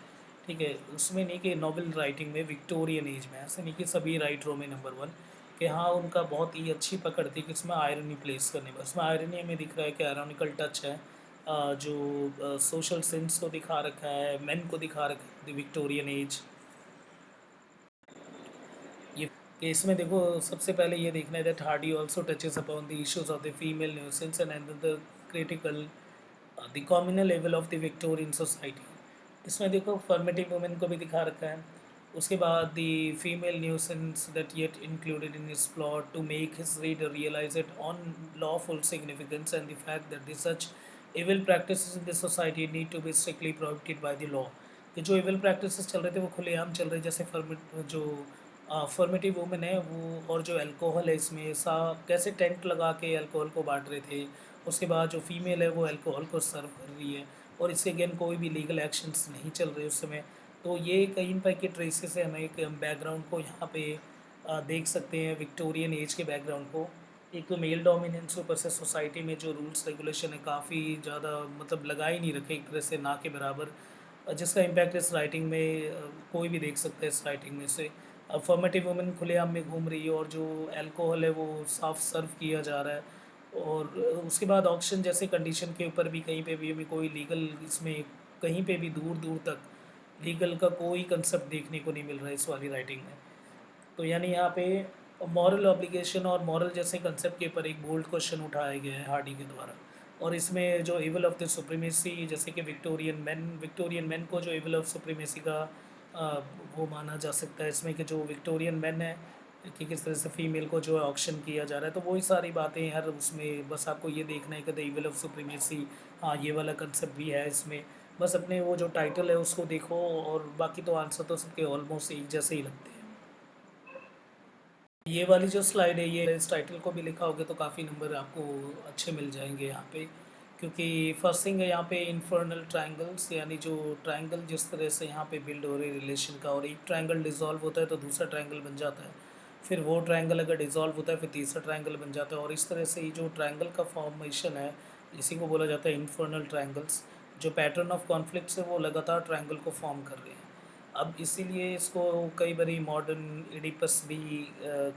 ठीक है, उसमें नहीं कि नोबल राइटिंग में विक्टोरियन एज में, ऐसे नहीं कि सभी राइटरों में नंबर वन, कि हाँ उनका बहुत ही अच्छी पकड़ थी कि इसमें आयरनी प्लेस करने में। उसमें आयरनी हमें दिख रहा है कि आयरनिकल टच है, जो सोशल सेंस को दिखा रखा है, मेन को दिखा रखा है, द विक्टोरियन एज। ये कि इसमें देखो सबसे पहले ये देखना है that Hardy also touches upon the issues of the female nuisance and the critical the communal level of the Victorian society. इसमें देखो फॉर्मेटिव वुमेन को भी दिखा रखा है। उसके बाद the female nuisance that yet included in his plot to make his reader realise it on lawful significance and the fact that the such evil practices in the society need to be strictly prohibited by the law. कि जो evil practices चल रहे थे वो खुलेआम चल रहे, जैसे जो फॉर्मेटिव वुमेन है वो, और जो अल्कोहल है इसमें सा कैसे टेंट लगा के अल्कोहल को बांट रहे थे। उसके बाद जो फीमेल है वो अल्कोहल को सर्व कर रही है, और इससे अगेन कोई भी लीगल एक्शंस नहीं चल रहे उस समय। तो ये कहीं पर के ट्रेसेस है, हमें एक बैकग्राउंड को यहाँ पे देख सकते हैं विक्टोरियन एज के बैकग्राउंड को। एक तो मेल डोमिनेंस, ऊपर से सोसाइटी में जो रूल्स रेगुलेशन है काफ़ी ज़्यादा मतलब लगा ही नहीं रखे एक तरह से, ना के बराबर, जिसका इम्पैक्ट इस राइटिंग में कोई भी देख सकता है इस राइटिंग में से। अफर्मेटिव वुमेन खुलेआम में घूम रही है, और जो अल्कोहल है वो साफ सर्व किया जा रहा है। और उसके बाद ऑक्शन जैसे कंडीशन के ऊपर भी कहीं पे भी हमें कोई लीगल इसमें कहीं पे भी दूर दूर तक लीगल का कोई कंसेप्ट देखने को नहीं मिल रहा है इस वाली राइटिंग में। तो यानी यहाँ पे मॉरल ऑब्लिगेशन और मॉरल जैसे कंसेप्ट के ऊपर एक बोल्ड क्वेश्चन उठाया गया है हार्डी के द्वारा। और इसमें जो एवल ऑफ द सुप्रीमेसी, जैसे कि विक्टोरियन मैन को जो एवल ऑफ सुप्रीमेसी का वो माना जा सकता है इसमें, कि जो विक्टोरियन मैन है कि किस तरह से फीमेल को जो है ऑक्शन किया जा रहा है। तो वही सारी बातें हर उसमें, बस आपको ये देखना है कि द एवल ऑफ सुप्रीमेसी, हाँ ये वाला कंसेप्ट भी है इसमें। बस अपने वो जो टाइटल है उसको देखो, और बाकी तो आंसर तो सबके ऑलमोस्ट एक जैसे ही लगते हैं। ये वाली जो स्लाइड है, ये इस टाइटल को भी लिखा होगा तो काफ़ी नंबर आपको अच्छे मिल जाएंगे यहाँ पे। क्योंकि फर्स्ट थिंग है यहाँ पे इन्फर्नल ट्रायंगल्स, यानी जो ट्रायंगल जिस तरह से यहाँ पे बिल्ड हो रही है रिलेशन का, और एक ट्रायंगल डिसॉल्व होता है तो दूसरा ट्रायंगल बन जाता है, फिर वो ट्रायंगल अगर डिसॉल्व होता है फिर तीसरा ट्रायंगल बन जाता है। और इस तरह से ये जो ट्रायंगल का फॉर्मेशन है इसी को बोला जाता है इन्फर्नल ट्रायंगल्स। जो पैटर्न ऑफ कॉन्फ्लिक्ट्स है वो लगातार ट्रायंगल को फॉर्म कर रहे हैं। अब इसीलिए इसको कई बारी मॉडर्न एडिपस भी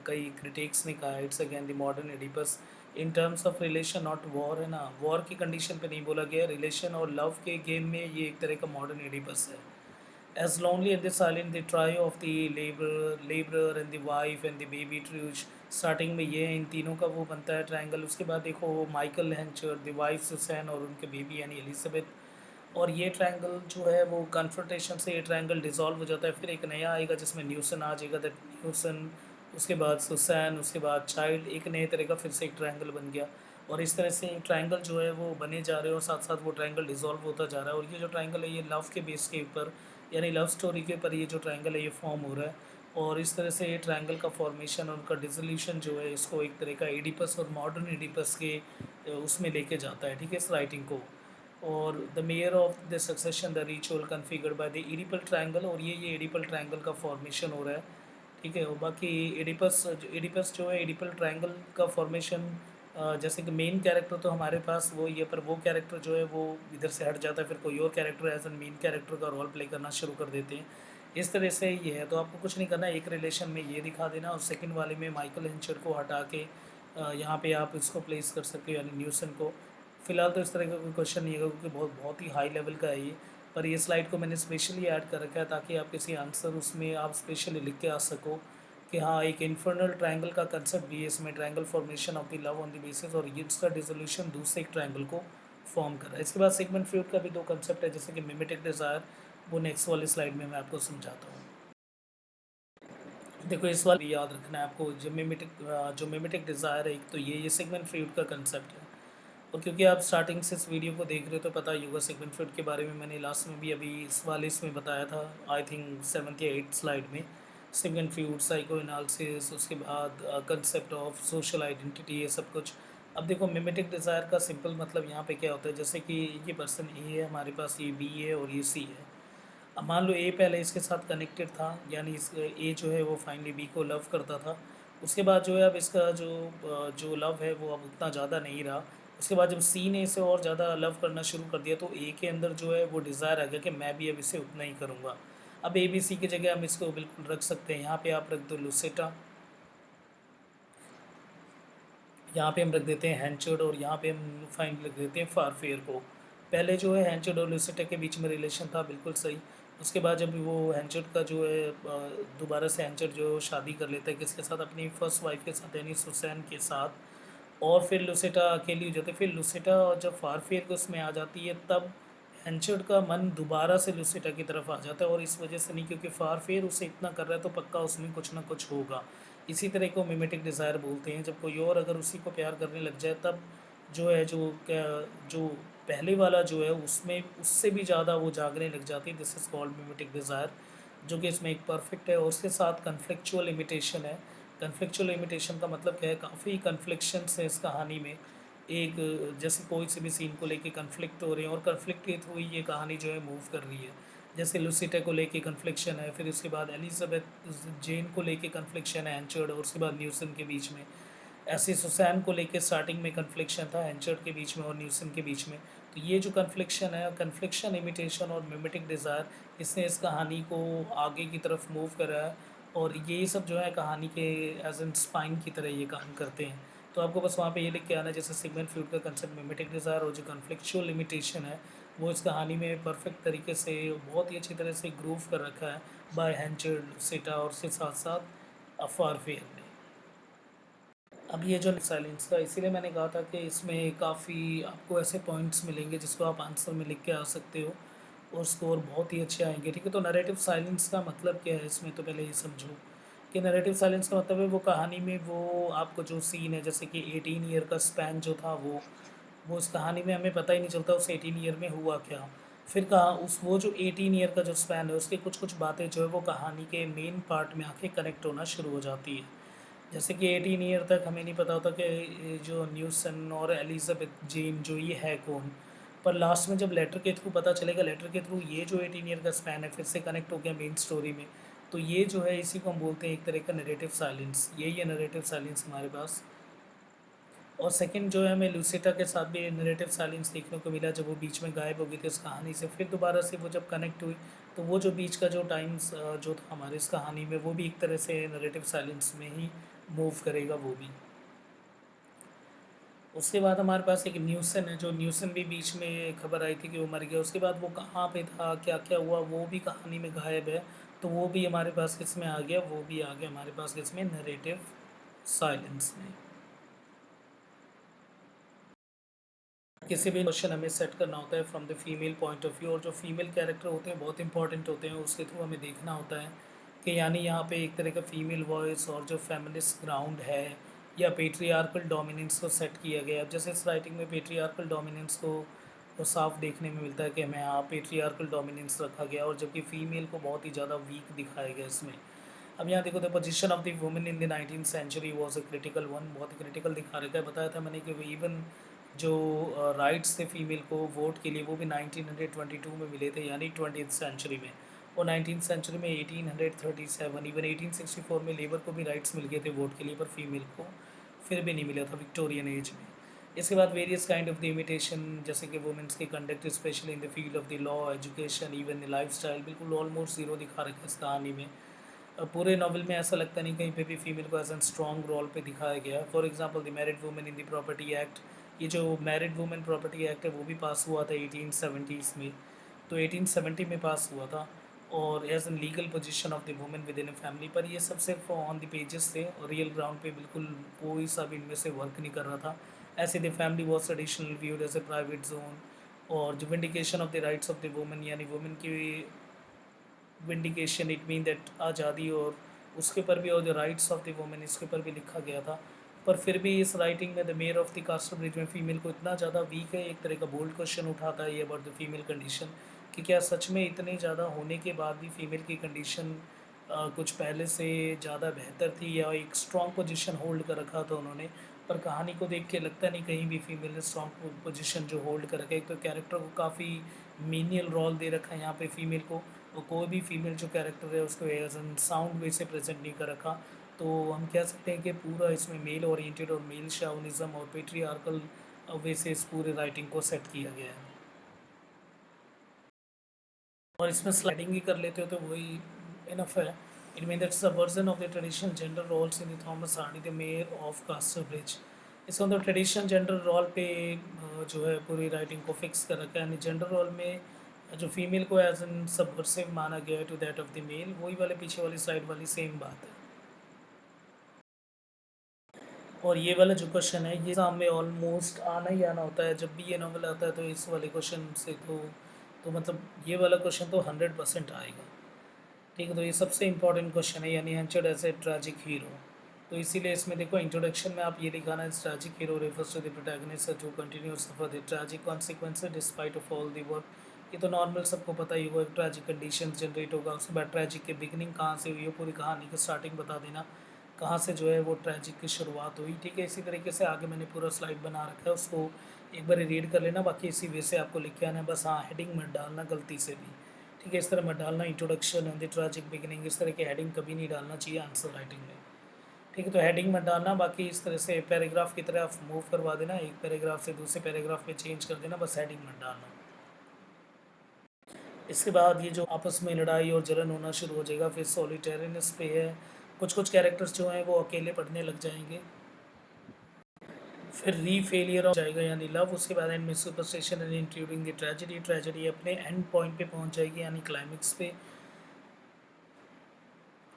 कई क्रिटिक्स ने कहा it's again the modern Oedipus in terms of relation not war, है ना, वॉर की कंडीशन पे नहीं बोला गया, रिलेशन और लव के गेम में ये एक तरह का मॉडर्न एडिपस है। As lonely and the silent the trio of the laborer and the wife and the baby Truge, starting में ये इन तीनों का वो बनता है ट्रायंगल। उसके बाद देखो माइकल हैंचर, द वाइफ सुसैन और उनके बेबी यानी एलिजाबेथ। और ये ट्रायंगल जो है वो कन्फ्रंटेशन से ये ट्रायंगल डिसॉल्व हो जाता है, फिर एक नया आएगा जिसमें न्यूसन आ जाएगा, दैट न्यूसन, उसके बाद सुसैन, उसके बाद चाइल्ड, एक नए तरह का फिर से एक ट्रायंगल बन गया। और इस तरह से ट्रायंगल जो है वो बने जा रहे हैं और साथ साथ वो ट्रायंगल डिसॉल्व होता जा रहा है। और ये जो ट्रायंगल है ये लव के बेस के ऊपर यानी लव स्टोरी के ऊपर ये जो ट्रायंगल है ये फॉर्म हो रहा है। और इस तरह से ये ट्रायंगल का फॉर्मेशन और उनका डिसोल्यूशन जो है इसको एक तरह का एडिपस और मॉडर्न एडिपस के उसमें लेके जाता है, ठीक है, इस राइटिंग को। और the mayor of the succession the ritual configured by the edible triangle, और ये एडिपल ट्रायंगल का फॉर्मेशन हो रहा है, ठीक है। और बाकी एडिपस जो है एडिपल ट्रायंगल का फॉर्मेशन, जैसे कि मेन कैरेक्टर तो हमारे पास वो ये, पर वो कैरेक्टर जो है वो इधर से हट जाता है, फिर कोई और character as an main character का रोल प्ले करना शुरू कर देते हैं। इस तरह से ये है, तो आपको कुछ नहीं करना, एक रिलेशन में ये दिखा देना और सेकंड वाले में माइकल हेंचर को हटा के यहाँ पे आप इसको प्लेस कर सकते हो यानी न्यूसन को। फ़िलहाल तो इस तरह का कोई क्वेश्चन नहीं है क्योंकि बहुत बहुत ही हाई लेवल का है ये, पर ये स्लाइड को मैंने स्पेशली ऐड कर रखा है ताकि आप किसी आंसर उसमें आप स्पेशली लिख के आ सको कि हाँ एक इन्फर्नल ट्रायंगल का कंसेप्ट भी है इसमें, triangle formation of the love on the basis, और ये इसका डिसोल्यूशन दूसरे एक ट्रायंगल को फॉर्म कर रहा है। इसके बाद सेगमेंट फ्रूट का भी दो कंसेप्ट है जैसे कि मिमेटिक डिज़ायर, वो नेक्स्ट वाली स्लाइड में मैं आपको समझाता हूँ। देखो इस बार भी याद रखना है आपको, जो मिमेटिक डिज़ायर है, एक तो ये सेगमेंट फ्रूट का कंसेप्ट है। और क्योंकि आप स्टार्टिंग से इस वीडियो को देख रहे हो तो पता ही होगा सेगमेंट फ्रूट के बारे में, मैंने लास्ट में भी अभी इस वाले इसमें बताया था, आई थिंक 7th या 8th स्लाइड में। सेगमेंट फ्रूट, साइको एनालिसिस, उसके बाद कंसेप्ट ऑफ सोशल आइडेंटिटी, ये सब कुछ। अब देखो मिमेटिक डिज़ायर का सिंपल मतलब यहाँ पे क्या होता है, जैसे कि ये पर्सन ए है, हमारे पास ये बी है और ये सी है। अब मान लो ए पहले इसके साथ कनेक्टेड था, यानी इस ए जो है वो फाइनली बी को लव करता था। उसके बाद जो है अब इसका जो लव है वो अब उतना ज़्यादा नहीं रहा। उसके बाद जब सी ने इसे और ज़्यादा लव करना शुरू कर दिया तो ए के अंदर जो है वो डिज़ायर आ गया कि मैं भी अब इसे उतना ही करूँगा। अब ए बी सी की जगह हम इसको बिल्कुल रख सकते हैं, यहाँ पे आप रख दो लुसेटा, यहाँ पे हम रख देते हैं हैंचर्ड, और यहाँ पे हम फाइन रख देते हैं फारफेयर को। पहले जो है हैंचर्ड और लुसेटा के बीच में रिलेशन था, बिल्कुल सही। उसके बाद जब वो हैंचर्ड का जो है दोबारा से हैंचर्ड जो शादी कर लेता है किसके साथ, अपनी फर्स्ट वाइफ के साथ यानी सुसैन के साथ, और फिर लुसेटा अकेली हो जाती है। फिर लुसेटा और जब फारफेयर को उसमें आ जाती है तब हैंचर्ड का मन दोबारा से लुसेटा की तरफ आ जाता है, और इस वजह से नहीं क्योंकि फारफेयर उसे इतना कर रहा है तो पक्का उसमें कुछ ना कुछ होगा। इसी तरह को मिमेटिक डिज़ायर बोलते हैं, जब कोई और अगर उसी को प्यार करने लग जाए तब जो है जो पहले वाला जो है उसमें उससे भी ज़्यादा वो जागने लग जाती है, this is called mimetic desire, जो कि इसमें एक परफेक्ट है। और उसके साथ कन्फ्लिक्चुअल इमिटेशन है। कन्फ्लिक्चुअल इमिटेशन का मतलब क्या है, काफ़ी कन्फ्लिक्शंस है इस कहानी में। एक जैसे कोई से भी सीन को लेके कन्फ्लिक्ट हो रहे हैं और कन्फ्लिक्ट के थ्रू ये कहानी जो है मूव कर रही है। जैसे लुसिटा को लेके कन्फ्लिक्शन है, फिर उसके बाद एलिजाबेथ जेन को लेके कन्फ्लिक्शन है हैंचर्ड और उसके बाद न्यूसन के बीच में। ऐसे सुसैन को लेके स्टार्टिंग में कन्फ्लिक्शन था हैंचर्ड के बीच में और न्यूसन के बीच में। तो ये जो कन्फ्लिक्शन है, कन्फ्लिक्शन, इमिटेशन और मिमेटिक डिज़ायर, इसने इस कहानी को आगे की तरफ मूव करा है। और ये सब जो है कहानी के एज एन स्पाइन की तरह ये काम करते हैं। तो आपको बस वहाँ पे ये लिख के आना है जैसे सिगमंड फ्रूड का कंसेप्ट मिमेटिक डिज़ायर और जो कन्फ्लिक्चुअल लिमिटेशन है वो इस कहानी में परफेक्ट तरीके से बहुत ही अच्छी तरह से ग्रूव कर रखा है बाय हैंचर्ड, सिटा और उसके साथ साथ अफारफेयर ने। अब ये जो साइलेंस का, इसीलिए मैंने कहा था कि इसमें काफ़ी आपको ऐसे पॉइंट्स मिलेंगे जिसको आप आंसर में लिख के आ सकते हो और स्कोर बहुत ही अच्छे आएंगे, ठीक है। तो नरेटिव साइलेंस का मतलब क्या है इसमें, तो पहले ये समझो कि नरेटिव साइलेंस का मतलब है वो कहानी में वो आपको जो सीन है, जैसे कि 18 ईयर का स्पैन जो था वो उस कहानी में हमें पता ही नहीं चलता उस 18 ईयर में हुआ क्या। फिर कहा उस वो जो 18 ईयर का जो स्पैन है उसकी कुछ कुछ बातें जो है वो कहानी के मेन पार्ट में आके कनेक्ट होना शुरू हो जाती है। जैसे कि 18 ईयर तक हमें नहीं पता होता कि ये जो न्यूसन और एलिजाबेथ जेन जो ये है कौन, पर लास्ट में जब लेटर के थ्रू पता चलेगा, लेटर के थ्रू ये जो 18 ईयर का स्पैन है फिर से कनेक्ट हो गया मेन स्टोरी में। तो ये जो है इसी को हम बोलते हैं एक तरह का नरेटिव साइलेंस, यही है नरेटिव साइलेंस हमारे पास। और सेकंड जो है हमें लूसिटा के साथ भी नरेटिव साइलेंस देखने को मिला, जब वो बीच में गायब हो गई थी उस कहानी से, फिर दोबारा से वो जब कनेक्ट हुई तो वो जो बीच का जो टाइम्स जो था हमारे इस कहानी में वो भी एक तरह से नरेटिव साइलेंस में ही मूव करेगा वो भी। उसके बाद हमारे पास एक न्यूसन है, जो न्यूसन भी बीच में खबर आई थी कि वो मर गया। उसके बाद वो कहाँ पे था, क्या-क्या हुआ, वो भी कहानी में गायब है। तो वो भी हमारे पास किसमें आ गया, वो भी आ गया हमारे पास किसमें, नैरेटिव साइलेंस में। किसी भी क्वेश्चन हमें सेट करना होता है from the female point of view, और जो फीमेल कैरेक्टर होते हैं बहुत इंपॉर्टेंट होते हैं, उसके थ्रू हमें देखना होता है कि यानी यहाँ पे एक तरह का फीमेल वॉइस और जो फेमिनिस्ट ग्राउंड है या पेट्रियार्कल डोमिनेंस को सेट किया गया। अब जैसे इस राइटिंग में पेट्रियार्कल डोमिनेंस को वो साफ देखने में मिलता है कि हमें यहाँ पेट्रियार्कल डोमिनेंस रखा गया, और जबकि फ़ीमेल को बहुत ही ज़्यादा वीक दिखाया गया इसमें। अब यहाँ देखो, the position of the women in the 19th century was a critical one, बहुत ही क्रिटिकल दिखा रखा है। बताया था मैंने कि इवन जो राइट्स थे फीमेल को वोट के लिए, वो भी 1922 में मिले थे, यानी 20th सेंचुरी में। और 19th सेंचुरी में 1837, इवन 1864 में लेबर को भी राइट्स मिल गए थे वोट के लिए, पर फीमेल को फिर भी नहीं मिला था विक्टोरियन एज में। इसके बाद various kind of the imitation, जैसे कि वुमेंस के conduct specially in the field of the law, education, even life style, बिल्कुल ऑलमोस्ट ज़ीरो दिखा रखा है इस कहानी में। पूरे नॉवल में ऐसा लगता नहीं कहीं पे भी फीमेल को एज एन स्ट्रॉन्ग रोल पे दिखाया गया है। For example the married women in the property act, ये जो मैरिड वुमेन प्रॉपर्टी एक्ट है वो भी पास हुआ था 1870s में, तो 1870 में पास हुआ था। और as an legal position of the women within a family, पर ये सब सिर्फ ऑन द पेजेस थे और रियल ग्राउंड पे बिल्कुल कोई सा भी इनमें से वर्क नहीं कर रहा था। ऐसे the family was traditional viewed as a private zone. और जो vindication of the rights of the women, यानी वुमेन की विंडिकेशन, इट मीन दैट आज़ादी, और उसके ऊपर भी, और the rights of the women इसके ऊपर भी लिखा गया था। पर फिर भी इस राइटिंग में the mayor of the कास्टल bridge में फ़ीमेल को इतना ज़्यादा वीक है, एक तरह का बोल्ड क्वेश्चन उठाता है ये अबाउट द फीमेल कंडीशन, कि क्या सच में इतने ज़्यादा होने के बाद भी फ़ीमेल की कंडीशन कुछ पहले से ज़्यादा बेहतर थी, या एक स्ट्रॉन्ग पोजीशन होल्ड कर रखा था उन्होंने। पर कहानी को देख के लगता नहीं कहीं भी फीमेल ने स्ट्रॉन्ग पोजीशन जो होल्ड कर रखा है। एक तो कैरेक्टर को काफ़ी मीनियल रोल दे रखा है यहाँ पे फीमेल को, और कोई भी फीमेल जो कैरेक्टर है उसको एज एन साउंड वे से प्रेजेंट नहीं कर रखा। तो हम कह सकते हैं कि पूरा इसमें मेल ओरिएंटेड और मेल शाउनिज़्म और पेट्रियार्कल वे से इस पूरे राइटिंग को सेट किया गया है। और इसमें स्लाइडिंग ही कर लेते हो तो वही इनफ है। It mean that's the version of the traditional gender roles in the Thomas Hardy the mayor of Casterbridge. इसका मतलब ट्रेडिशनल जेंडर रोल पे जो है पूरी राइटिंग को फिक्स कर रखा है, यानी जेंडर रोल में जो फीमेल को एज एन सबवर्सिव माना गया है to that of the male, वही वाले पीछे वाली साइड वाली सेम बात है। और ये वाला जो क्वेश्चन है ये एग्ज़ाम में ऑलमोस्ट आना ही आना होता है, जब भी ये नॉवल आता है तो इस वाले क्वेश्चन से तो मतलब ये वाला क्वेश्चन तो 100% आएगा। ठीक है, तो ये सबसे इंपॉर्टेंट क्वेश्चन है, यानी एंचर्ड एज ए ट्रैजिक हीरो। तो इसीलिए इसमें देखो इंट्रोडक्शन में आप ये लिखाना है, tragic hero refers to the protagonist जो continue suffer the tragic consequences despite of all the work. ये तो नॉर्मल सबको पता ही होगा, एक ट्रैजिक कंडीशन जनरेट होगा, उसके बाद ट्रैजिक के बिगनिंग कहाँ से हुई है, पूरी कहानी की स्टार्टिंग बता देना कहाँ से जो है वो ट्रैजिक की शुरुआत हुई। ठीक है, इसी तरीके से आगे मैंने पूरा स्लाइड बना रखा है, उसको एक बार रीड कर लेना, बाकी इसी वे से आपको लिख के आना है, बस हाँ हेडिंग मत डालना गलती से भी। ठीक है, इस तरह मत डालना introduction and the tragic beginning, इस तरह की हेडिंग कभी नहीं डालना चाहिए आंसर राइटिंग में। ठीक है, तो हेडिंग मत डालना, बाकी इस तरह से पैराग्राफ की तरफ मूव करवा देना, एक पैराग्राफ से दूसरे पैराग्राफ में चेंज कर देना, बस हेडिंग मत डालना। इसके बाद ये जो आपस में लड़ाई और जलन होना शुरू हो जाएगा, फिर सॉलिटेरियस पे है, कुछ कुछ कैरेक्टर्स जो हैं वो अकेले पढ़ने लग जाएंगे, फिर री फेलियर हो जाएगा यानी लव, उसके बाद एंड में superstition and including the tragedy, tragedy अपने एंड पॉइंट पे पहुंच जाएगी यानी क्लाइमेक्स पे।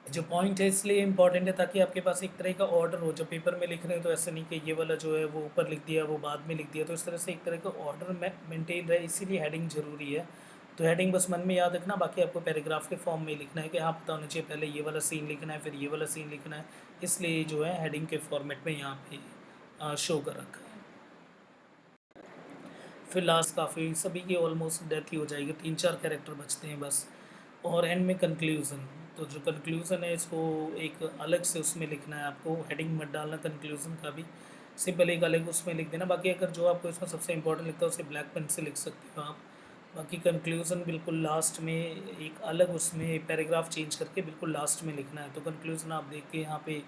जो पॉइंट है इसलिए इंपॉर्टेंट है ताकि आपके पास एक तरह का ऑर्डर हो, जब पेपर में लिख रहे हैं तो ऐसा नहीं कि ये वाला जो है वो ऊपर लिख दिया वो बाद में लिख दिया, तो इस तरह से एक तरह का ऑर्डर मेंटेन रहे, इसीलिए हेडिंग ज़रूरी है। तो हेडिंग बस मन में याद रखना, बाकी आपको पैराग्राफ के फॉर्म में लिखना है कि हाँ पता होना चाहिए पहले ये वाला सीन लिखना है फिर ये वाला सीन लिखना है, इसलिए जो है हेडिंग के फॉर्मेट में यहाँ पे शो कर रखा है। फिर लास्ट काफ़ी सभी की ऑलमोस्ट डेथ ही हो जाएगी, 3-4 कैरेक्टर बचते हैं बस, और एंड में कंक्लूज़न। तो जो कंक्लूज़न है इसको एक अलग से उसमें लिखना है आपको, हेडिंग मत डालना कंक्लूज़न का भी, सिंपल एक अलग उसमें लिख देना। बाकी अगर जो आपको इसमें सबसे इंपॉर्टेंट लगता है उसे ब्लैक पेन से लिख सकते हो आप। बाकी कंक्लूज़न बिल्कुल लास्ट में एक अलग उसमें पैराग्राफ चेंज करके बिल्कुल लास्ट में लिखना है। तो कंक्लूज़न आप देख के यहाँ पे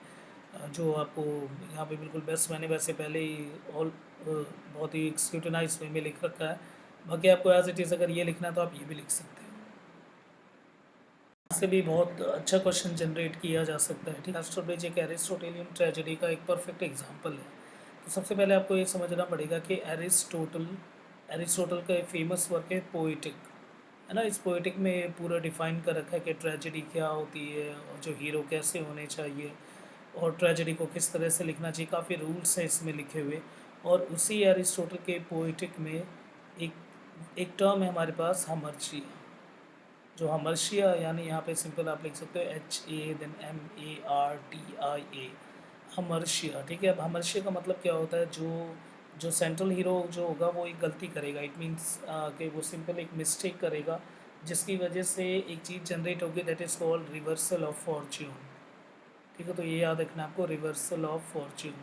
जो आपको यहाँ पे बिल्कुल बेस्ट मैंने वैसे पहले ही बहुत ही स्क्रूटनाइज वे में लिख रखा है। बाकी आपको एज इट इज़ अगर ये लिखना है तो आप ये भी लिख सकते हैं, से भी बहुत अच्छा क्वेश्चन जनरेट किया जा सकता है। ठीक है, एस्ट्रोब्रिज एक एरिस्टोटेलियन ट्रेजेडी का एक परफेक्ट एग्जांपल है। तो सबसे पहले आपको ये समझना पड़ेगा कि एरिस्टोटल एरिस्टोटल का एक फेमस वर्क है पोइटिक, है ना। इस पोइटिक में पूरा डिफाइन कर रखा है कि ट्रेजेडी क्या होती है और जो हीरो कैसे होने चाहिए और ट्रेजेडी को किस तरह से लिखना चाहिए, काफ़ी रूल्स हैं इसमें लिखे हुए। और उसी एरिस्टोटल के पोइटिक में एक एक टर्म है हमारे पास, हमर्शिया। जो हमर्शिया यानी यहाँ पे सिंपल आप लिख सकते हो HAMARTIA, हमर्शिया, ठीक है। अब हमर्शिया का मतलब क्या होता है, जो जो सेंट्रल हीरो जो होगा वो एक गलती करेगा, इट मीन्स कि वो सिंपल एक मिस्टेक करेगा जिसकी वजह से एक चीज़ जनरेट होगी, that is called reversal of Fortune. ठीक है, तो ये याद रखना आपको, reversal of Fortune,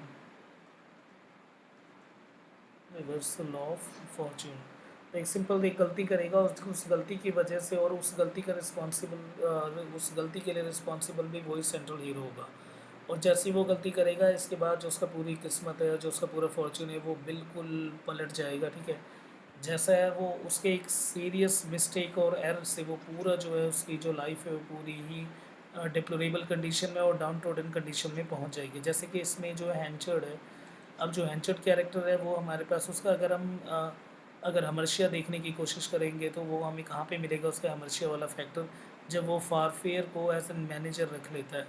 reversal of Fortune. तो एक सिंपल एक गलती करेगा, उस गलती की वजह से, और उस गलती का रिस्पॉन्सिबल, उस गलती के लिए रिस्पॉन्सिबल भी वही सेंट्रल हीरो होगा। और जैसे ही वो गलती करेगा, इसके बाद जो उसका पूरी किस्मत है, जो उसका पूरा फॉर्च्यून है, वो बिल्कुल पलट जाएगा, ठीक है। जैसा है वो उसके एक सीरियस मिस्टेक और एरर से वो पूरा जो है उसकी जो लाइफ है वो पूरी ही डिप्लोरेबल कंडीशन में और डाउन टोडन कंडीशन में पहुंच जाएगी। जैसे कि इसमें जो हैंचर्ड है, अब जो हैंचर्ड कैरेक्टर है वो हमारे पास उसका, अगर हम अगर हमर्शिया देखने की कोशिश करेंगे तो वो हमें कहाँ पे मिलेगा उसका हमर्शिया वाला फैक्टर, जब वो फारफेयर को एज एन मैनेजर रख लेता है।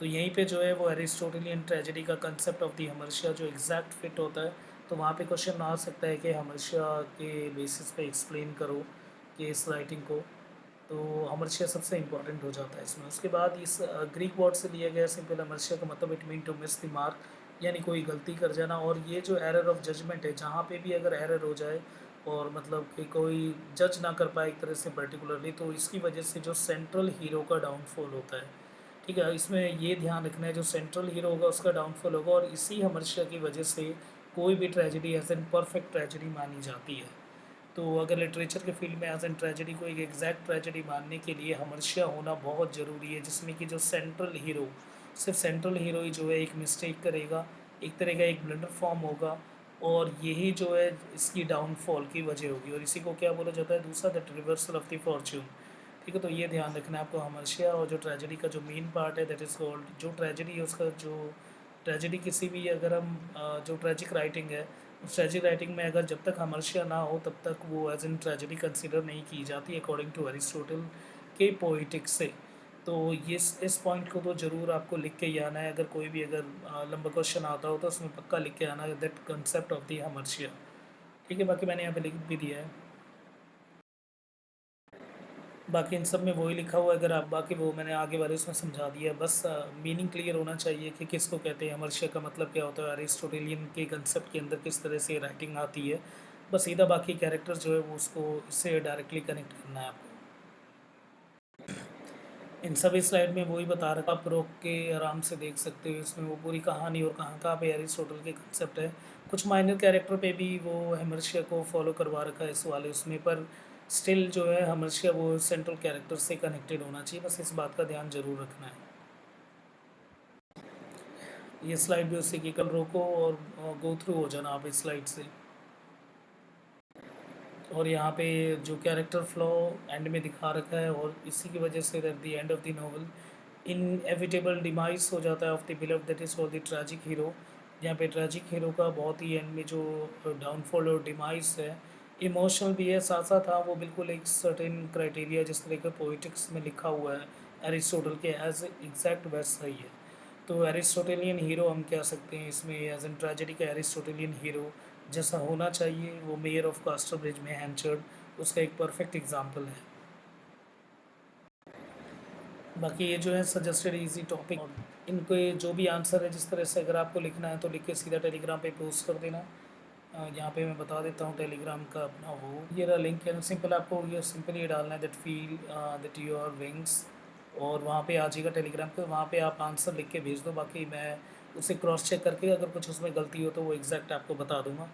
तो यहीं पे जो है वो एरिस्टोटेलियन ट्रेजेडी का कंसेप्ट ऑफ दी हमर्शिया जो एग्जैक्ट फिट होता है। तो वहाँ पे क्वेश्चन आ सकता है कि हमर्शिया के बेसिस पे एक्सप्लेन करो कि इस राइटिंग को। तो हमर्शिया सबसे इंपॉर्टेंट हो जाता है इसमें। उसके बाद इस ग्रीक वर्ड से लिया गया सिंपल हमर्शिया का मतलब it mean to miss the mark, यानी कोई गलती कर जाना। और ये जो एरर ऑफ जजमेंट है, जहाँ पे भी अगर एरर हो जाए और मतलब कि कोई जज ना कर पाए एक तरह से पर्टिकुलरली, तो इसकी वजह से जो सेंट्रल हीरो का डाउनफॉल होता है। ठीक है, इसमें ये ध्यान रखना है जो सेंट्रल हीरो होगा उसका डाउनफॉल होगा, और इसी हमर्शिया की वजह से कोई भी tragedy as an perfect tragedy मानी जाती है। तो अगर लिटरेचर के फील्ड में एज एन ट्रेजेडी को एक एग्जैक्ट ट्रेजेडी मानने के लिए हमर्शिया होना बहुत ज़रूरी है, जिसमें कि जो सेंट्रल हीरो, सिर्फ सेंट्रल हीरो ही जो है एक मिस्टेक करेगा, एक तरह का एक ब्लंडर फॉर्म होगा, और यही जो है इसकी डाउनफॉल की वजह होगी। और इसी को क्या बोला जाता है दूसरा, that reversal of the Fortune. ठीक है, तो ये ध्यान रखना है आपको हमर्शिया। और जो ट्रेजेडी का जो मेन पार्ट है दैट इज़ कॉल्ड, जो ट्रेजेडी है उसका जो ट्रेजेडी किसी भी, अगर हम जो ट्रेजिक राइटिंग है उस ट्रेजिक राइटिंग में अगर जब तक हमर्शिया ना हो तब तक वो एज एन ट्रेजेडी कंसिडर नहीं की जाती अकॉर्डिंग टू अरिस्टोटल के पोइटिक्स से। तो ये इस पॉइंट को तो ज़रूर आपको लिख के ही आना है, अगर कोई भी अगर लंबा क्वेश्चन आता हो तो उसमें पक्का लिख के आना है दैट कंसेप्ट ऑफ दी हमर्शिया। ठीक है, बाकी मैंने यहाँ पे लिख भी दिया है, बाकी इन सब में वही लिखा हुआ है। अगर आप बाकी वो मैंने आगे वाले उसमें समझा दिया है, बस मीनिंग क्लियर होना चाहिए कि किसको कहते हैं हमर्शिया का मतलब क्या होता है, अरिस्टोटेलियन के कंसेप्ट के अंदर किस तरह से राइटिंग आती है। बस सीधा बाकी कैरेक्टर जो है वो उसको इससे डायरेक्टली कनेक्ट करना है आपको। इन सभी स्लाइड में वही बता रखा, आप रोक के आराम से देख सकते हो इसमें वो पूरी कहानी और कहाँ कहाँ पे एरिस्टोटल के कंसेप्ट है। कुछ माइनर कैरेक्टर पे भी वो हमर्शिया को फॉलो करवा रखा है इस वाले उसमें, पर स्टिल जो है हमर्शिया वो सेंट्रल कैरेक्टर से कनेक्टेड होना चाहिए, बस इस बात का ध्यान जरूर रखना है। ये स्लाइड भी उसी की, कल रोको और गो थ्रू हो जाना आप इस स्लाइड से। और यहाँ पे जो कैरेक्टर फ्लो एंड में दिखा रखा है, और इसी की वजह से at the end of the novel inevitable demise हो जाता है of the believe that is for the tragic hero. यहाँ पे ट्रैजिक हीरो का बहुत ही एंड में जो डाउनफॉल और डिमाइस है, इमोशनल भी है, साथ साथ हाँ वो बिल्कुल एक सर्टेन क्राइटेरिया जिस तरह का पोइटिक्स में लिखा हुआ है एरिस्टोटल के एज एग्जैक्ट वैसा ही है। तो एरिस्टोटेलियन हीरो हम कह सकते हैं इसमें, एज एन ट्रेजेडी का एरिस्टोटेलियन हीरो जैसा होना चाहिए वो मेयर ऑफ कास्टरब्रिज में हैंचर्ड उसका एक परफेक्ट एग्जाम्पल है। बाकी ये जो है सजेस्टेड इजी टॉपिक, इनके जो भी आंसर है जिस तरह से अगर आपको लिखना है तो लिख के सीधा टेलीग्राम पे पोस्ट कर देना। यहाँ पे मैं बता देता हूँ टेलीग्राम का अपना वो ये रहा लिंक है, सिंपल आपको ये सिंपल ये डालना है that feel that your wings, और वहाँ पे आ जाएगा टेलीग्राम पे, वहाँ पे आप आंसर लिख के भेज दो, बाकी मैं उसे क्रॉस चेक करके अगर कुछ उसमें गलती हो तो वो एग्जैक्ट आपको बता दूंगा।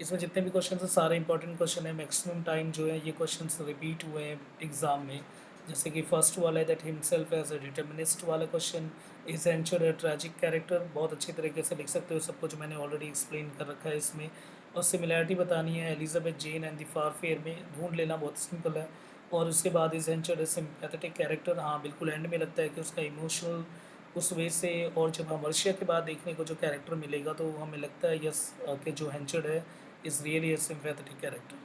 इसमें जितने भी क्वेश्चन हैं सारे इंपॉर्टेंट क्वेश्चन है, मैक्सिमम टाइम जो है ये क्वेश्चन रिपीट हुए हैं एग्ज़ाम में। जैसे कि फर्स्ट वाला है that himself as a determinist वाला question, is Henchard a tragic character, बहुत अच्छी तरीके से लिख सकते हो, सब कुछ मैंने ऑलरेडी एक्सप्लेन कर रखा है इसमें। और सिमिलैरिटी बतानी है एलिजाबेथ जेन एंड द फारफेयर में, ढूंढ लेना बहुत सिंपल है। और उसके बाद is Henchard A sympathetic character, हाँ बिल्कुल एंड में लगता है कि उसका इमोशनल उस वे से। और जब हम वर्षिया के बाद देखने को जो कैरेक्टर मिलेगा तो हमें लगता है यस कि जो हेंचर्ड है is really a sympathetic character.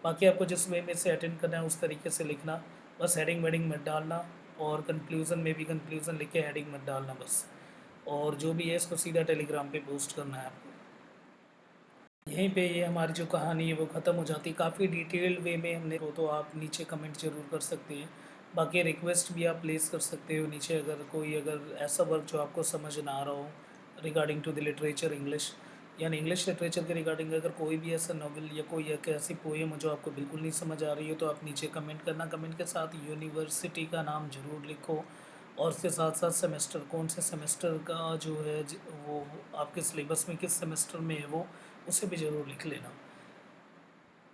बाकी आपको जिस वे में से अटेंड करना है उस तरीके से लिखना, बस हेडिंग वेडिंग मत डालना, और कंक्लूज़न में भी कंक्लूज़न लिख के हेडिंग मत डालना बस। और जो भी है इसको सीधा टेलीग्राम पे पोस्ट करना है आपको। यहीं पे ये हमारी जो कहानी है वो ख़त्म हो जाती है। काफ़ी डिटेल्ड वे में हमने हो तो आप नीचे कमेंट ज़रूर कर सकते हैं। बाकी रिक्वेस्ट भी आप प्लेस कर सकते हो नीचे, अगर ऐसा वर्क जो आपको समझ ना आ रहा हो regarding to the literature English, यानी इंग्लिश लिटरेचर के रिगार्डिंग अगर कोई भी ऐसा नॉवल या कोई एक ऐसी पोएम हो जो आपको बिल्कुल नहीं समझ आ रही हो तो आप नीचे कमेंट करना। कमेंट के साथ यूनिवर्सिटी का नाम ज़रूर लिखो, और उसके साथ साथ सेमेस्टर, कौन से सेमेस्टर का जो है वो आपके सिलेबस में किस सेमेस्टर में है वो, उसे भी ज़रूर लिख लेना।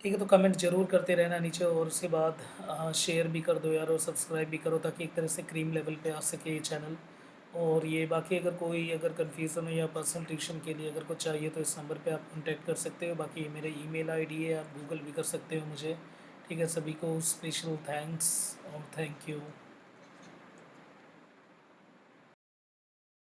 ठीक है, तो कमेंट ज़रूर करते रहना नीचे, और उसके बाद शेयर भी कर दो यार, और सब्सक्राइब भी करो ताकि एक तरह से क्रीम लेवल पे आ सके ये चैनल। और ये बाकी अगर कन्फ्यूज़न हो या पर्सनल ट्यूशन के लिए अगर कुछ चाहिए तो इस नंबर पे आप कॉन्टैक्ट कर सकते हो। बाकी ये मेरे ईमेल आईडी है, आप गूगल भी कर सकते हो मुझे। ठीक है, सभी को स्पेशल थैंक्स और थैंक यू।